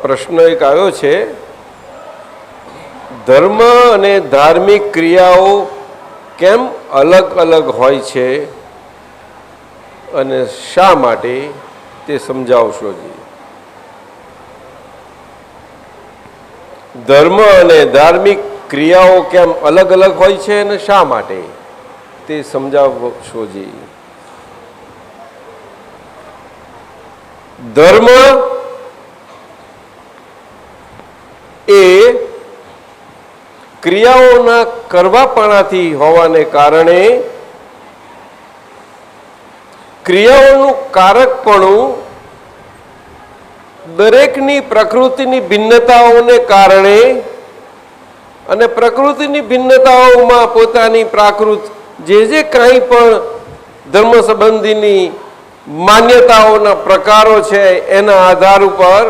પ્રશ્ન એક આવ્યો છે, ધર્મ અને ધાર્મિક ક્રિયાઓ કેમ અલગ અલગ હોય છે અને શા માટે તે સમજાવશો જી? ધર્મ અને ધાર્મિક ક્રિયાઓ કેમ અલગ અલગ હોય છે અને શા માટે તે સમજાવશો જી. ધર્મ એ ક્રિયાઓના કરવાપણાથી હોવાને કારણે ક્રિયાઓનું કારકપણું દરેકની પ્રકૃતિની ભિન્નતાઓને કારણે અને પ્રકૃતિની ભિન્નતાઓમાં પોતાની પ્રાકૃત જે કંઈ પણ ધર્મ સંબંધીની માન્યતાઓના પ્રકારો છે એના આધાર ઉપર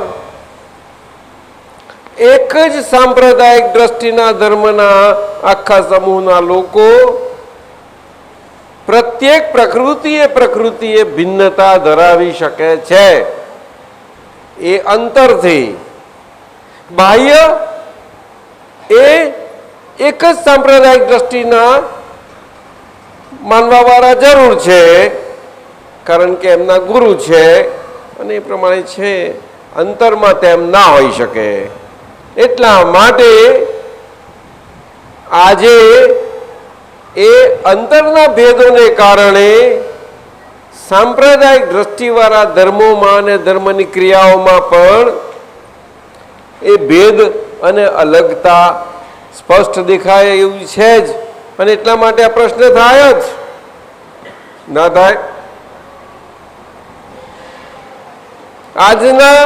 એક જ સાંપ્રદાયિક દ્રષ્ટિના ધર્મના આખા સમૂહના લોકો પ્રત્યેક પ્રકૃતિએ ભિન્નતા ધરાવી શકે છે. એ અંતરથી બાહ્ય એ એક જ સાંપ્રદાયિક દ્રષ્ટિના માનવાવાળા જરૂર છે કારણ કે એમના ગુરુ છે અને એ પ્રમાણે છે. અંતરમાં તેમ ના હોઈ શકે. એટલા માટે આજે એ અંતરના ભેદોને કારણે સાંપ્રદાયિક દ્રષ્ટિવાળા ધર્મોમાં અને ધર્મની ક્રિયાઓમાં પણ એ ભેદ અને અલગતા સ્પષ્ટ દેખાય એવું છે જ. અને એટલા માટે આ પ્રશ્ન થાય જ ના થાય. આજના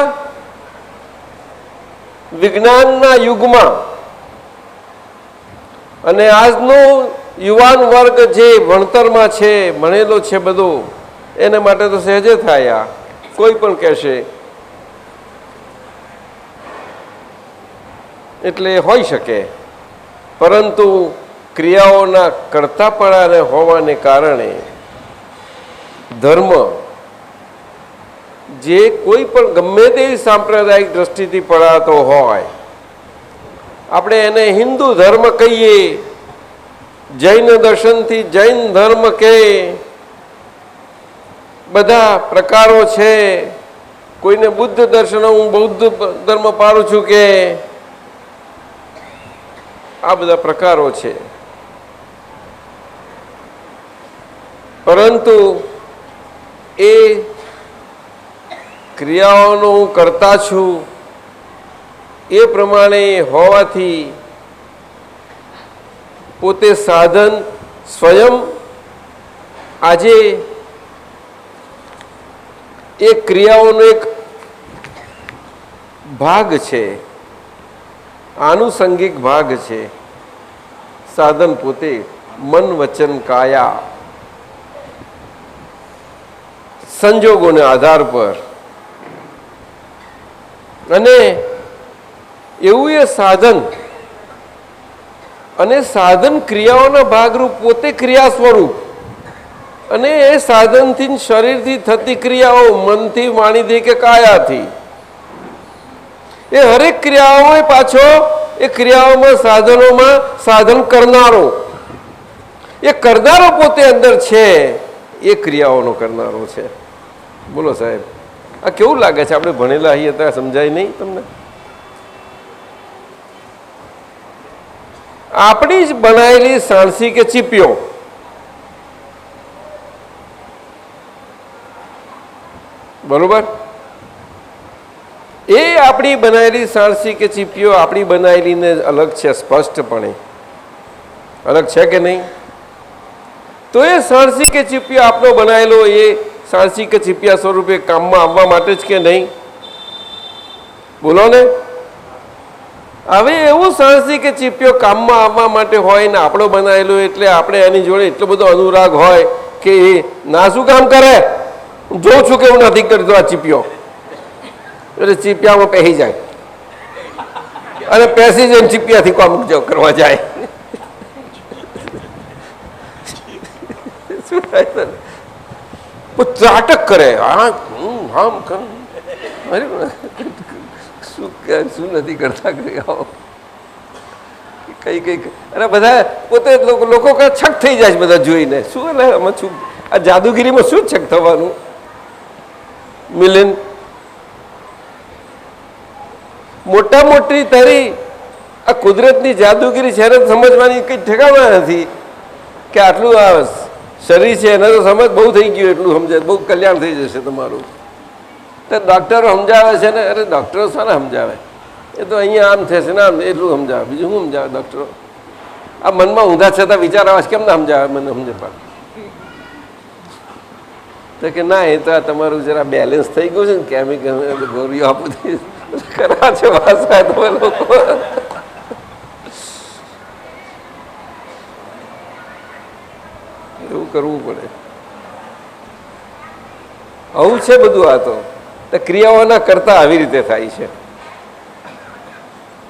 વિજ્ઞાનના યુગમાં અને આજનો યુવાન વર્ગ જે ભણતરમાં છે ભણેલો છે બધો એના માટે તો સહેજે થાય. આ કોઈ પણ કહેશે એટલે હોઈ શકે પરંતુ ક્રિયાઓના કરતાપણાને હોવાને કારણે ધર્મ જે કોઈ પણ ગમે તેવી સાંપ્રદાયિક દ્રષ્ટિથી પડાતો હોય આપણે એને હિન્દુ ધર્મ કહીએ, જૈન દર્શનથી જૈન ધર્મ કે બધા પ્રકારો છે. કોઈને બુદ્ધ દર્શન હું બૌદ્ધ ધર્મ પાડું છું કે આ બધા પ્રકારો છે. પરંતુ એ ક્રિયાઓનો હું કરતા છું એ પ્રમાણે હોવાથી પોતે સાધન સ્વયં આજે એ ક્રિયાઓનો એક ભાગ છે, આનુષંગિક ભાગ છે. સાધન પોતે મન વચન કાયા સંજોગોને આધાર પર અને એવું એ સાધન અને સાધન ક્રિયાઓના ભાગરૂપ પોતે ક્રિયા સ્વરૂપ અને એ સાધનથી શરીરથી થતી ક્રિયાઓ મનથી વાણીથી કે કાયાથી એ હરેક ક્રિયાઓ પાછો એ ક્રિયાઓમાં સાધનોમાં સાધન કરનારો એ કરનારો પોતે અંદર છે. એ ક્રિયાઓનો કરનારો છે. બોલો સાહેબ આ કેવું લાગે છે? આપણે ભણેલા અહીં હતા સમજાય નહીં તમને? આપણી જ બનાવેલી સાણસી કે ચીપિયો બરોબર એ આપણી બનાવેલી સાણસી કે ચીપિયો આપણી બનાવેલીને અલગ છે, સ્પષ્ટપણે અલગ છે કે નહીં? તો એ સાણસી કે ચીપિયો આપણો બનાવેલો એ સાણસી કે ચીપિયા સ્વરૂપે કામમાં આવવા માટે જ કે નહીં? બોલો ને. હવે એવું સાણસી કે ચીપિયો કામમાં આવવા માટે હોય ને આપણો બનાવેલો એટલે આપણે એની જોડે એટલો બધો અનુરાગ હોય કે એ ના શું કામ કરે? જોઉં છું કે હું નથી કરતો આ ચીપિયો એટલે ચીપિયામાં પહેરી જાય અને પેસી જઈને ચીપિયાથી કામ કરવા જાય. શું થાય? ત્રાટક કરે. આમ શું નથી કરતા કઈ કઈ અને બધા પોતે લોકો છક થઈ જાય છે બધા જોઈને. શું એટલે આમાં શું આ જાદુગીરીમાં શું છક થવાનું? મિલિન મોટા મોટી તારી આ કુદરતની જાદુગીરી છે એને સમજવાની કંઈ ઠેકાણા નથી કે આટલું આ શરીર છે એને તો સમજ બહુ થઈ ગયું, એટલું સમજાય બહુ કલ્યાણ થઈ જશે તમારું. તો ડૉક્ટરો સમજાવે છે ને, અરે ડૉક્ટરો શાને સમજાવે, એ તો અહીંયા આમ થશે ને આમ એટલું સમજાવે, બીજું શું સમજાવે ડૉક્ટરો? આ મનમાં ઊંધા છતાં વિચાર આવે છે, કેમ ના સમજાવે મને સમજે પાડે તો કે ના એ તો આ તમારું જરા બેલેન્સ થઈ ગયું છે ને કેમિકલ ગોળીઓ આપું ખરા છે ભાષા તમે લોકો. એવું કરવું પડે. આવું છે બધું. આ તો ક્રિયાઓના કરતા આવી રીતે થાય છે.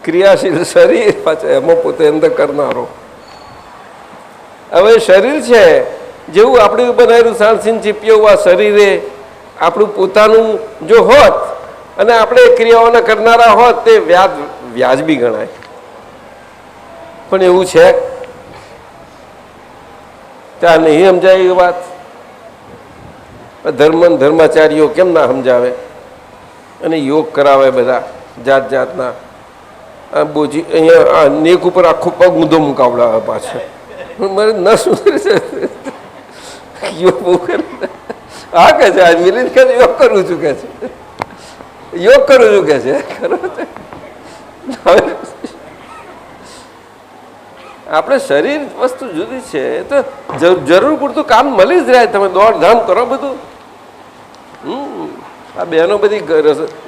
ક્રિયાશીલ શરીર પાછળ એમાં પોતે અંદર કરનારો. હવે શરીર છે જેવું આપણે બનાવેલું સાણસીન ચીપિયું આ શરીરે આપણું પોતાનું જો હોત અને આપણે ક્રિયાઓના કરનારા હોત તે વ્યાજબી ગણાય. પણ એવું છે ત્યાં નહીં સમજાય એ વાત. ધર્માચાર્યો કેમ ના સમજાવે અને યોગ કરાવે બધા જાત જાતના. બોજી અહીંયા આ નેક ઉપર આખો પગ ઊંધો મુકાવડાવે પાછળ. મારે ન સુધરે છે યોગ બહુ કરે. હા કે છે આજ મિલિંદ કે યોગ કરું છું કે છે, યોગ કરું છું કે છે. આપણે શરીર વસ્તુ જુદી છે. એ તો જરૂર પૂરતું કામ મળી જ જાય. તમે દોડધામ કરો બધું. આ બહેનો બધી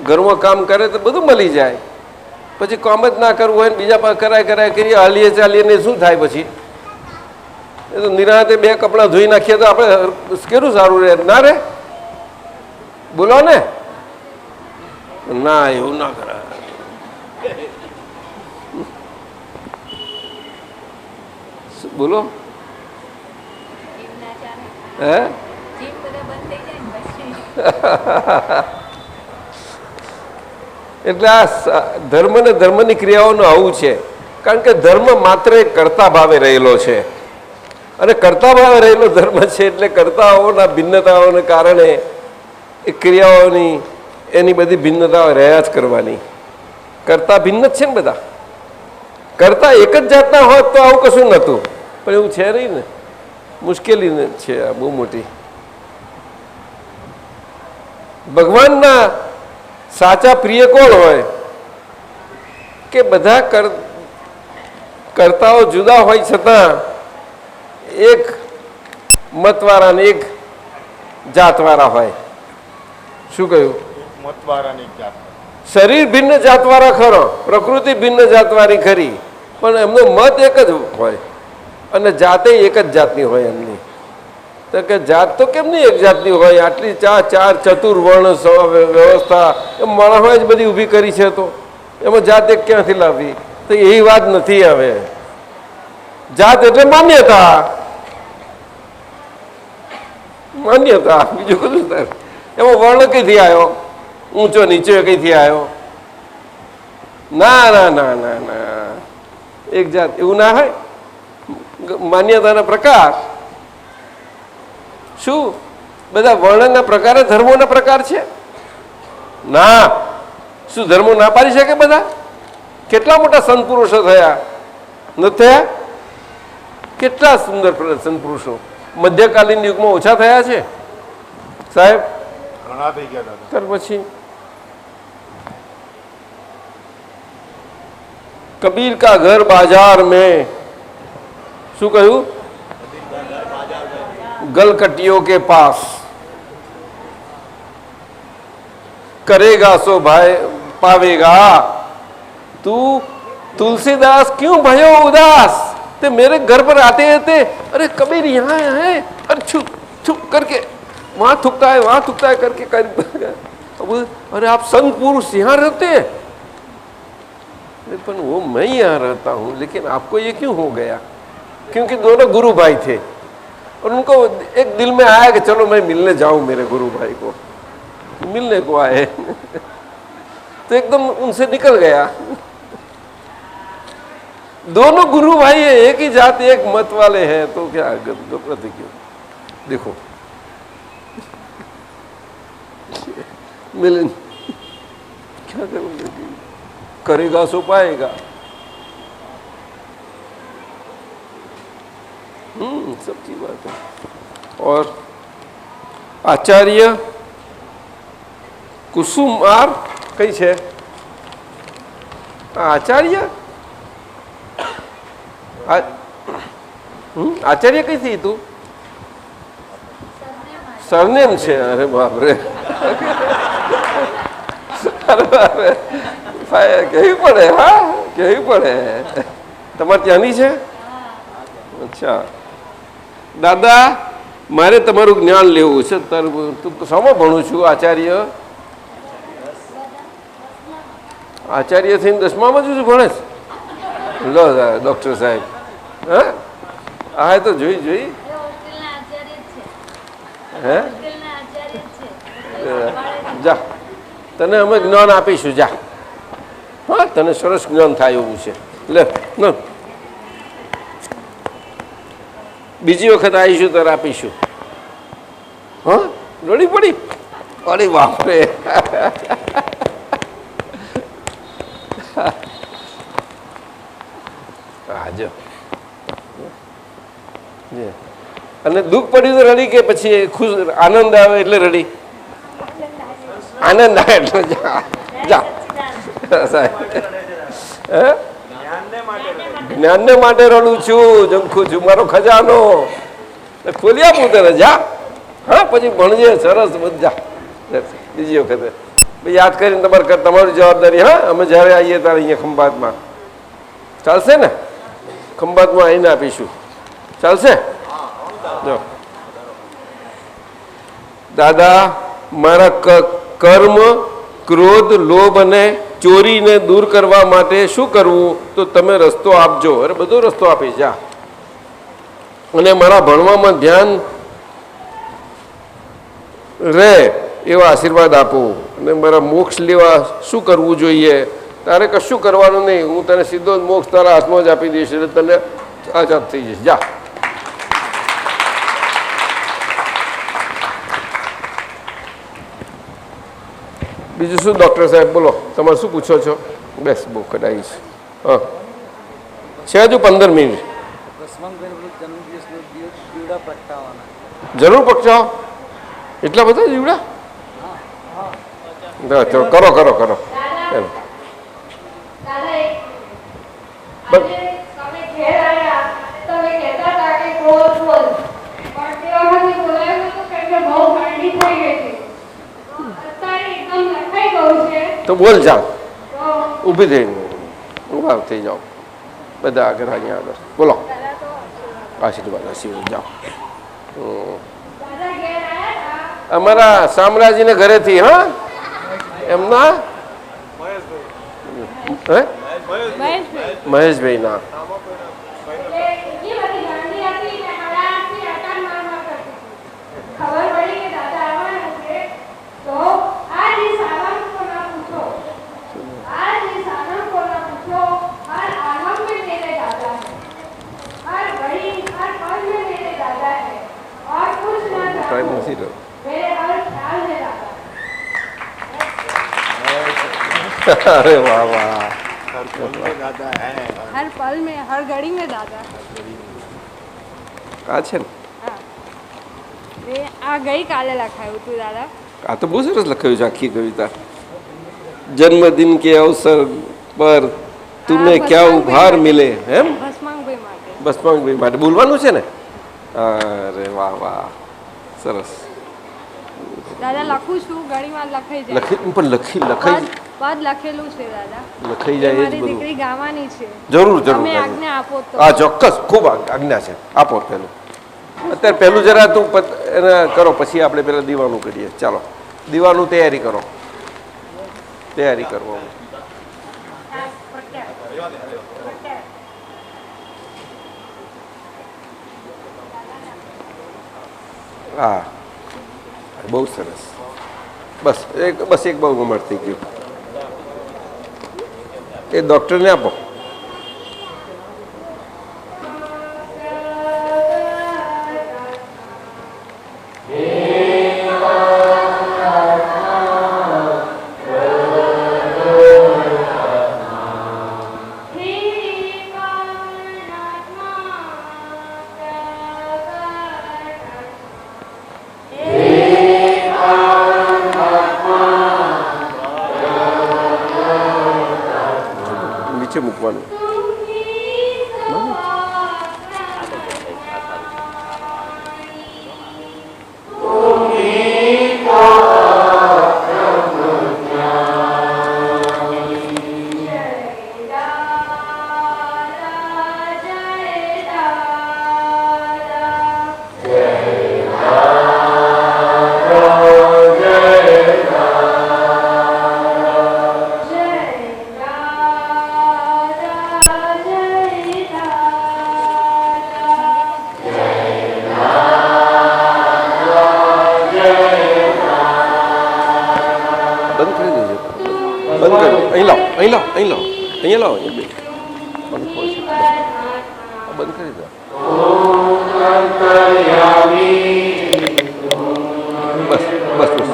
ઘરમાં કામ કરે તો બધું મળી જાય. પછી કામ જ ના કરવું હોય ને બીજા પાસે કરાય કરીએ હાલીએ ચાલીએ ને શું થાય પછી? એ તો નિરાંતે બે કપડાં ધોઈ નાખીએ તો આપણે કેટલું સારું રહે. ના રે બોલો ને, ના એવું ના કરાય. બોલો હે એટલે આ ધર્મ ને ધર્મની ક્રિયાઓનું આવું છે. કારણ કે ધર્મ માત્ર એક કર્તા ભાવે રહેલો છે અને કર્તા ભાવે રહેલો ધર્મ છે એટલે કર્તાઓના ભિન્નતાઓને કારણે એ ક્રિયાઓની એની બધી ભિન્નતાઓ રહ્યા જ કરવાની. કર્તા ભિન્ન જ છે ને બધા. કરતા એક જ જાતના હોત તો આવું કશું નહોતું, પણ એવું છે નહીં ને. મુશ્કેલી છે આ બહુ મોટી. ભગવાનના સાચા પ્રિય કોણ હોય કે બધા કરતાઓ જુદા હોય છતાં એક મતવાળા ને એક જાતવાળા હોય. શું કહ્યું? શરીર ભિન્ન જાતવાળા ખરો, પ્રકૃતિ ભિન્ન જાતવાળી ખરી, પણ એમનો મત એક જ હોય અને જાતે એક જ જાતની હોય એમની. તો કે જાત તો કેમ નહીં એક જાતની હોય? આટલી ચાર ચતુર્વર્ણ વ્યવસ્થા એ માણસોએ જ બધી ઊભી કરી છે, તો એમાં જાત એક ક્યાંથી લાવી? તો એવી વાત નથી. હવે જાત એટલે માન્યતા, માન્યતા બીજું કશું થાય. એમાં વર્ણ કઈથી આવ્યો? ઊંચો નીચો કઈથી આવ્યો? ના ના ના ના ના, એક જાત એવું ના હોય. માન્યતાના પ્રકાર શું બધા વર્ણના પ્રકારે ધર્મોના પ્રકાર છે? ના. શું ધર્મો ના પાડી શકે બધા? કેટલા મોટા સંત પુરુષો થયા નથી થયા? કેટલા સુંદર સંત પુરુષો મધ્યકાલીન યુગમાં ઓછા થયા છે સાહેબ? ઘણા થઈ ગયા. ત્યાર પછી કબીર કા ઘર બાजार में શું કહ્યું? गलकटियों के पास करेगा सो भाई पावेगा. तू तुलसीदास क्यों भयो उदास? ते मेरे घर पर आते थे, अरे कबीर यहाँ है, अरे छुप छुप करके वहां थूकता है वहां थूकता है करके अरे आप संत पुरुष यहाँ रहते हैं? पर वो मैं यहाँ रहता हूँ, लेकिन आपको ये क्यों हो गया? क्योंकि दोनों गुरु भाई थे और उनको एक दिल में आया कि चलो मैं मिलने जाऊं मेरे गुरु भाई को. मिलने को आए तो एकदम उनसे निकल गया. दोनों गुरु भाई है, एक ही जात एक मत वाले हैं, तो क्या गलत है क्यों? देखो मिलन क्या करोगे? करेगा सो पाएगा. सच्ची बात है। और आचार्य कुसुमार कई है आचार्य आचार्य कई थी तू સરનેમ છે અરે બાપરે અરે બાપરે કહેવી પડે હા કહેવી પડે તમારે ત્યાંની છે અચ્છા દાદા મારે તમારું જ્ઞાન લેવું છે તું શામાં ભણું છું આચાર્ય આચાર્ય થઈને 10મામાં જ ભણે છે લો ડૉક્ટર સાહેબ હા હા તો જોઈ હે જા તને અમે જ્ઞાન આપીશું જા હા તને સરસ જ્ઞાન થાય એવું છે લે ન બીજી વખત આવીશું ત્યારે આપીશું હા રડી પડી અરે બાપરે હાજો અને દુઃખ પડ્યું તો રડી કે પછી ખુશ આનંદ આવે એટલે રડી આનંદ આવે એટલે જા સાહેબ જ્ઞાનને માટે રડું છું જંખું છું મારો ખજાનો ખોલી આપું તને જા હા પછી ભણજે સરસ બધા બીજી વખતે યાદ કરીને તમારી જવાબદારી હા અમે જ્યારે આવીએ ત્યારે અહીંયા ખંભાતમાં ચાલશે ને ખંભાતમાં આવીને આપીશું ચાલશે જો દાદા મારા કર્મ ક્રોધ લોભ અને ચોરીને દૂર કરવા માટે શું કરવું તો તમે રસ્તો આપજો અરે બધો રસ્તો આપીશ જા અને મારા ભણવામાં ધ્યાન રહે એવા આશીર્વાદ આપો અને મારા મોક્ષ લેવા શું કરવું જોઈએ તારે કશું કરવાનું નહીં હું તને સીધો જ મોક્ષ તારા હાથમાં જ આપી દઈશ એટલે તને આઝાદ થઈ જઈશ જા બીજું શું ડૉક્ટર સાહેબ બોલો તમારે શું પૂછો છો બેસ બહુ કઢાવીશ હા છે હજુ 15 મિનિટ જરૂર પ્રગટાવો એટલા બધા જીવડા ચલો કરો કરો કરો તો બોલ જાઓ ઊભી થઈને ઊભા થઈ જાઓ બધા આગળ અહીંયા આગળ બોલો આશીર્વાદ આશીર્વાદ જાઓ અમારા શામરાજીને ઘરેથી હા એમના મહેશભાઈ ના अरे वाह वाह हर पल में हर घड़ी में दादा આ છે ને આ ગઈ કાલે લખાયું હતું દાદા આ તો બહુ સરસ લખાયું છે આખી કવિતા જન્મદિન કે અવસર પર તુમને ક્યા ઉપહાર મિલે એમ ભસ્માંગભાઈ માટે બોલવાનું છે ને અરે વાહ વાહ સરસ દાદા લખું છું ઘણીવાર લખાઈ જાય પણ લખાઈ પદ લખેલું છે દાદા લખાઈ જાય એ જ મારી બધું દીકરી ગાવાની છે જરૂર જરૂર તમે આજ્ઞા આપો તો હા ચોક્કસ ખૂબ આજ્ઞા છે આપો પહેલું અત્યારે પહેલું જરા તું એને કરો પછી આપણે પહેલાં દીવાનું કરીએ ચાલો દીવાનું તૈયારી કરો તૈયારી કરવાનું હા બહુ સરસ બસ એક બહુ ગમત થઈ ગયું એ ડૉક્ટરને આપો નીચે મૂકવાનું. અહીં લાવો, અહીંયા લાવો, બંધ કરી દો. બસ બસ બસ.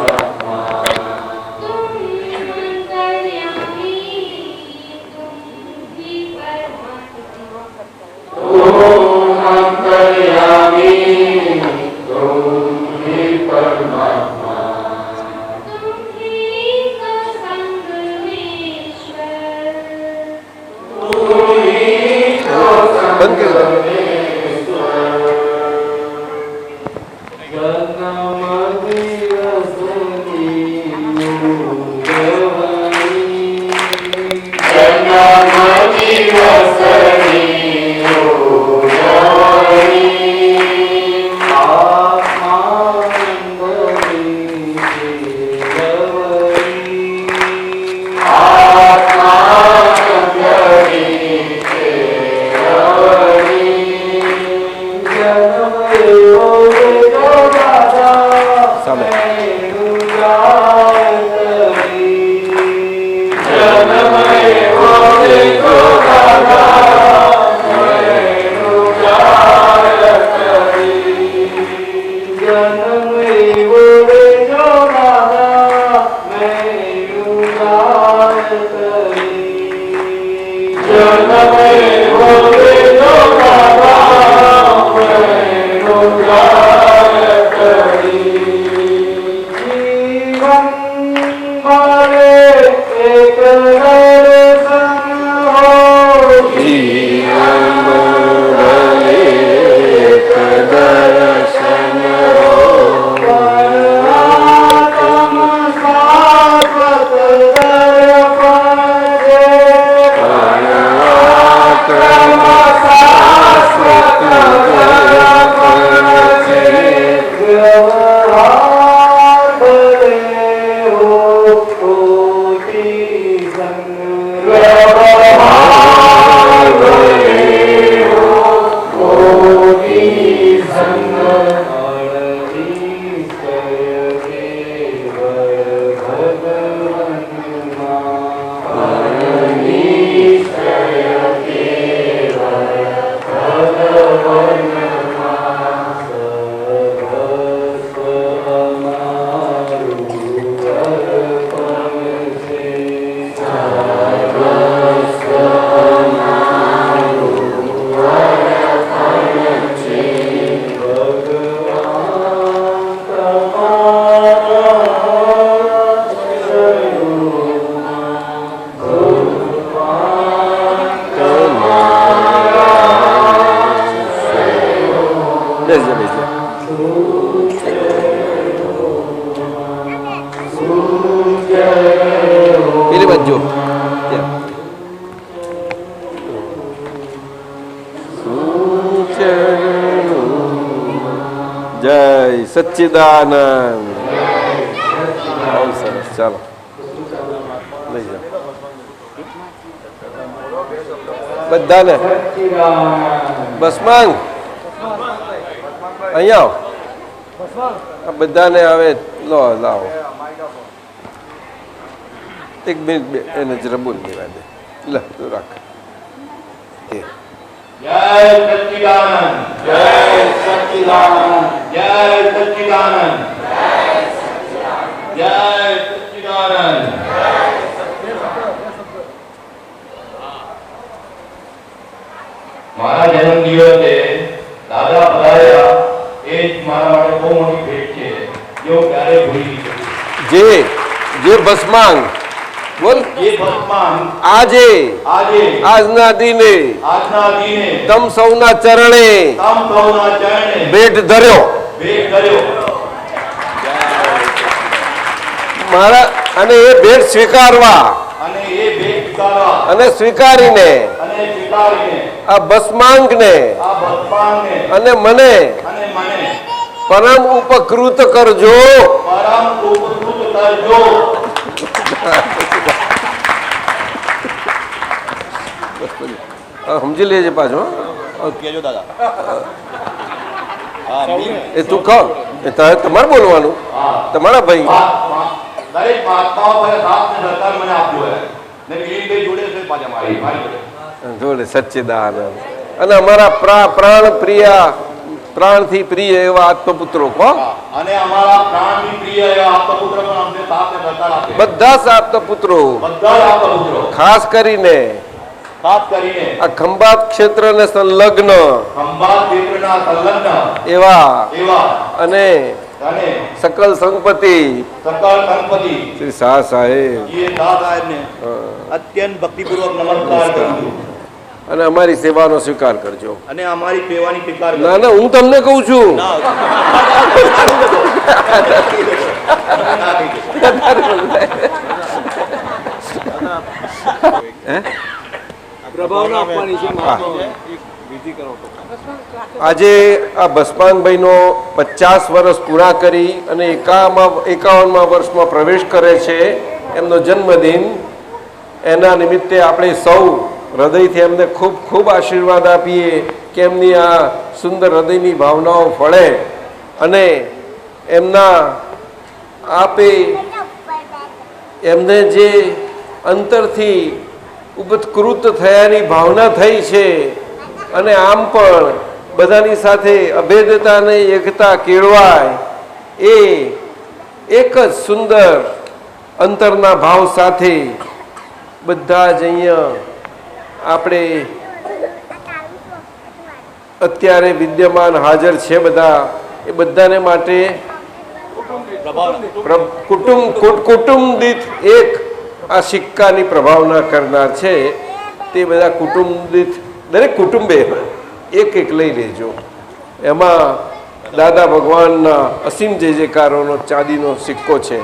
પેલી બાજુ જય સચ્ચિદાનંદ. બહુ સરસ. ચાલો લઈ જાઓ બધાને. બસ માંગ અહીંયા આવો. બધાને આવે લો લાવો. એક મિનિટ એને જરા બોલ દેવા દે. લે તું રાખ. જય સચ્ચિદાનંદ, જય સચ્ચિદાનંદ, જય સચ્ચિદાનંદ, જય સચ્ચિદાનંદ. મારા જન્મ દિવસે દાદા પધાર્યા એ જ મારા માટે બહુ મોટી ભેટ છે, જો ક્યારે ભૂલી શકું. જે બસ માંગ બોલ ये वर्तमान આજે आजे આજના દિને आजना दीने તમ સૌના ચરણે तम सौना चरणे ભેટ ધર્યો भेट કર્યો મારા અને એ ભેટ સ્વીકારવા અને એ ભેટ સ્વીકારવા અને સ્વીકારીને અને સ્વીકારીને આ ભસ્માંગને આ ભગવાનને અને મને અને મને પરમ ઉપકૃત કરજો. પરમ ઉપકૃત કરજો. સમજી લેજે પાછો કેજો દાદા એ તું કહો એ તમારે બોલવાનું તમારા ભાઈ દરેક મહાત્માઓ પર સાથ ને સરકાર મને આપ્યો હે ને ગીરીભાઈ જોડે છે પાછા મારી જોડે સચ્ચિદાનંદ અને અમારા પ્રાણ પ્રિય પ્રાણથી પ્રિય એવા આત્મપુત્રો કહો અને અમારા પ્રાણથી પ્રિય એવા આપતપુત્ર પણ અમને સાથ ને સરકાર આપે બધા જ આપતપુત્રો બધા જ આપતપુત્રો ખાસ કરીને ખાસ કરીને આ ખંભાત ક્ષેત્રને સંલગ્ન ખંભાત ક્ષેત્રના સંલગ્ન એવા એવા અને અને સકલ સંપત્તિ સકળ ગણપતિ શ્રી શાહ સાહેબ ये शाह साहब ने અત્યંત ભક્તિપૂર્વક નમસ્કાર કર્યો અને અમારી સેવાનો સ્વીકાર કરજો. અને અમારી સેવાની સ્વીકાર ના ના હું તમને કહું છું આજે આ ભસ્માંગભાઈનો 50 વર્ષ પૂરા કરી અને 51મા વર્ષમાં પ્રવેશ કરે છે એમનો જન્મદિન. એના નિમિત્તે આપણે સૌ હૃદયથી એમને ખૂબ ખૂબ આશીર્વાદ આપીએ કે એમની આ સુંદર હૃદયની ભાવનાઓ ફળે અને એમના આપે એમને જે અંતરથી ઉપકૃત થયાની ભાવના થઈ છે અને આમ પણ બધાની સાથે અભેદતા અને એકતા કેળવાય એ એક જ સુંદર અંતરના ભાવ સાથે બધા જ અહીંયા આપણે અત્યારે વિદ્યમાન હાજર છે બધા એ બધાને માટે કુટુંબ દીઠ એક આ સિક્કાની પ્રભાવના કરનાર છે તે બધા કુટુંબ દીઠ દરેક કુટુંબે એક એક લઈ લેજો. એમાં દાદા ભગવાનના અસીમ જય જયકારોનો ચાંદીનો સિક્કો છે,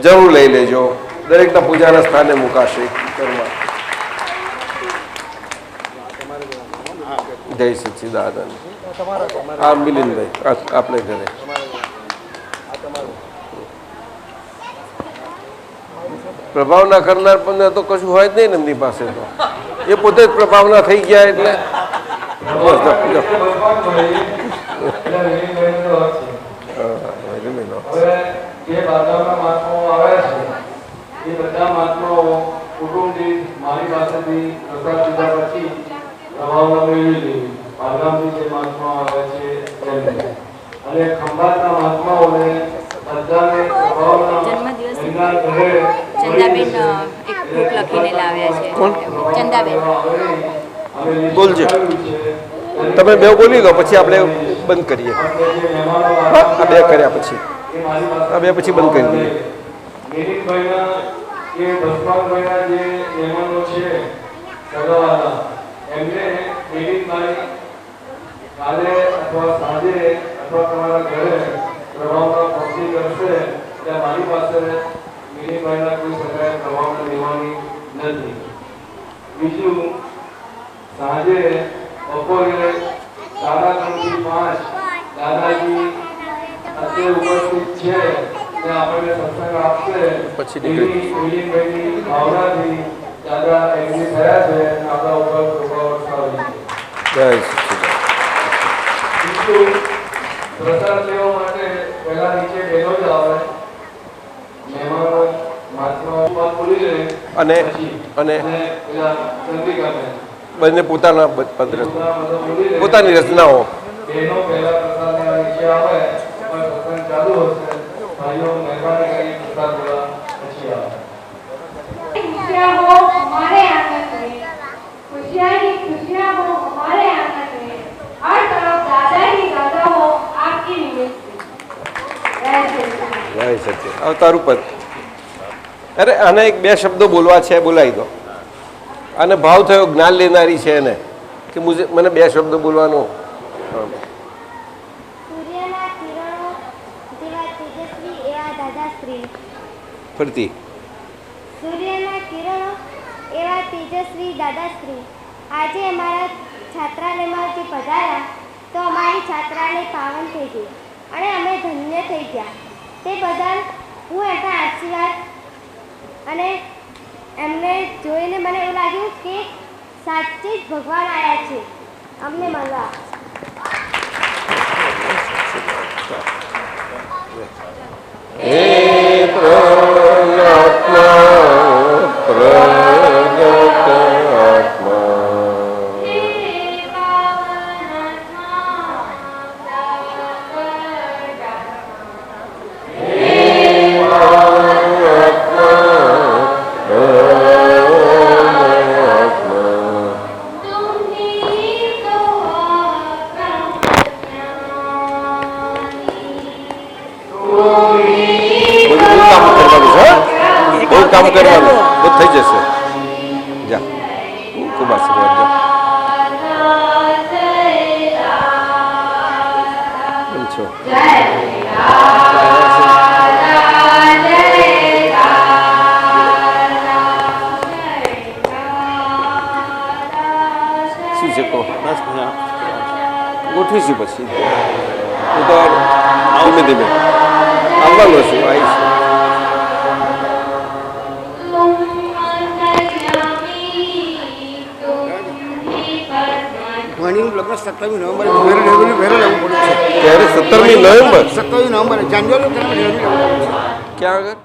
જરૂર લઈ લેજો. દરેકના પૂજાના સ્થાને મુકાશે કરવા. જય સચ્ચિદાનંદ. આ મિલિંદભાઈ આપણે ઘરે પ્રભાવના કરનાર પણ તો કશું હોય જ નહીં ને એમની પાસે તો એ પોતે જ પ્રભાવના થઈ ગયા એટલે અને ખંભાતના મહાત્માઓને બધાને ચંદાબેન એક બુક લખીને લાવ્યા છે. ચંદાબેન બોલજો. તમે બે બોલી લો પછી આપણે બંધ કરીએ. આ બે કર્યા પછી આ બે પછી બંધ કરી દઈએ. મિલિંદભાઈના કે ભસ્માંગભાઈના જે મહેમાનો છે સગાવાલા એમને મિલિંદભાઈ કાલે અથવા સાંજે અથવા તમારા ઘરે પ્રભાવના પહોંચી કરશે ત્યાં મારી પાસે મિલિંદભાઈના કોઈ સગાએ પ્રભાવના લેવાની નથી. બીજું સાંજે બપોરે 3:30 થી 5 દાદાજી અત્યારે ઉપસ્થિત છે ત્યાં આપણને સત્સંગ આપશે. પછી મિલિંદભાઈની ભાવનાથી દાદા એગ્રી થયા છે અને આપણા ઉપર કૃપા વરસાવી. જય સચ્ચિદાનંદ. પ્રસાદ લેવા માટે પહેલા નીચે બેનો જ આવે, મહેમાનો મહાત્મા બોલી લે અને અને અને પેલા ચંદ્રિકાબેન બંને પોતાના પોતાની પોતાની રચનાઓ બેનો પહેલા પ્રસાદ લેવા નીચે આવે પણ સત્સંગ ચાલુ હશે. ભાઈઓ મહેરબાની કરી પ્રસાદ લેવા પછી આવે. खुशियाँ हो हमारे आंगन में, खुशियाँ ही खुशियाँ हो हमारे आंगन में, हर तरफ दादा ही दादा हो आपकी निमित्त से. जय श्री कृष्ण. જય સચ્ચિદાનંદ. હવે તારું પદ અરે આને એક બે શબ્દો બોલવા છે, બોલાવી દો. અને ભાવ થયો જ્ઞાન લેનારી છે એને કે મને બે શબ્દો બોલવાનો. સૂર્યના કિરણો જેવા તેજસ્વી એવા દાદાશ્રી. ફરતી. સૂર્યના કિરણો એવા તેજસ્વી દાદાશ્રી આજે અમારા છાત્રાલયમાં જે પધાર્યા તો અમારી છાત્રાલય પાવન થઈ ગઈ અને અમે ધન્ય થઈ ગયા. તે બદલ હું એમના આશીર્વાદ અને એમને જોઈને મને એવું લાગ્યું કે સાચે જ ભગવાન આવ્યા છે અમને મળવા. હે પ્રજ્ઞાત્મા પ્રજ્ઞાત્મા કામ કરવાનું બધું થઈ જશે. જા ખૂબ આશીર્વાદ જા. કેમ છો? શું છે કહો? ગોઠવીશું પછી હું તો ધીમે ધીમે આવવાનું છું. આવીશ. લગ્ન 27 નવેમ્બર વેરે લેવું પડ્યું છે. ત્યારે 17મી નવેમ્બર 27 નવેમ્બર જાન્યુઆરી ક્યાં આગળ?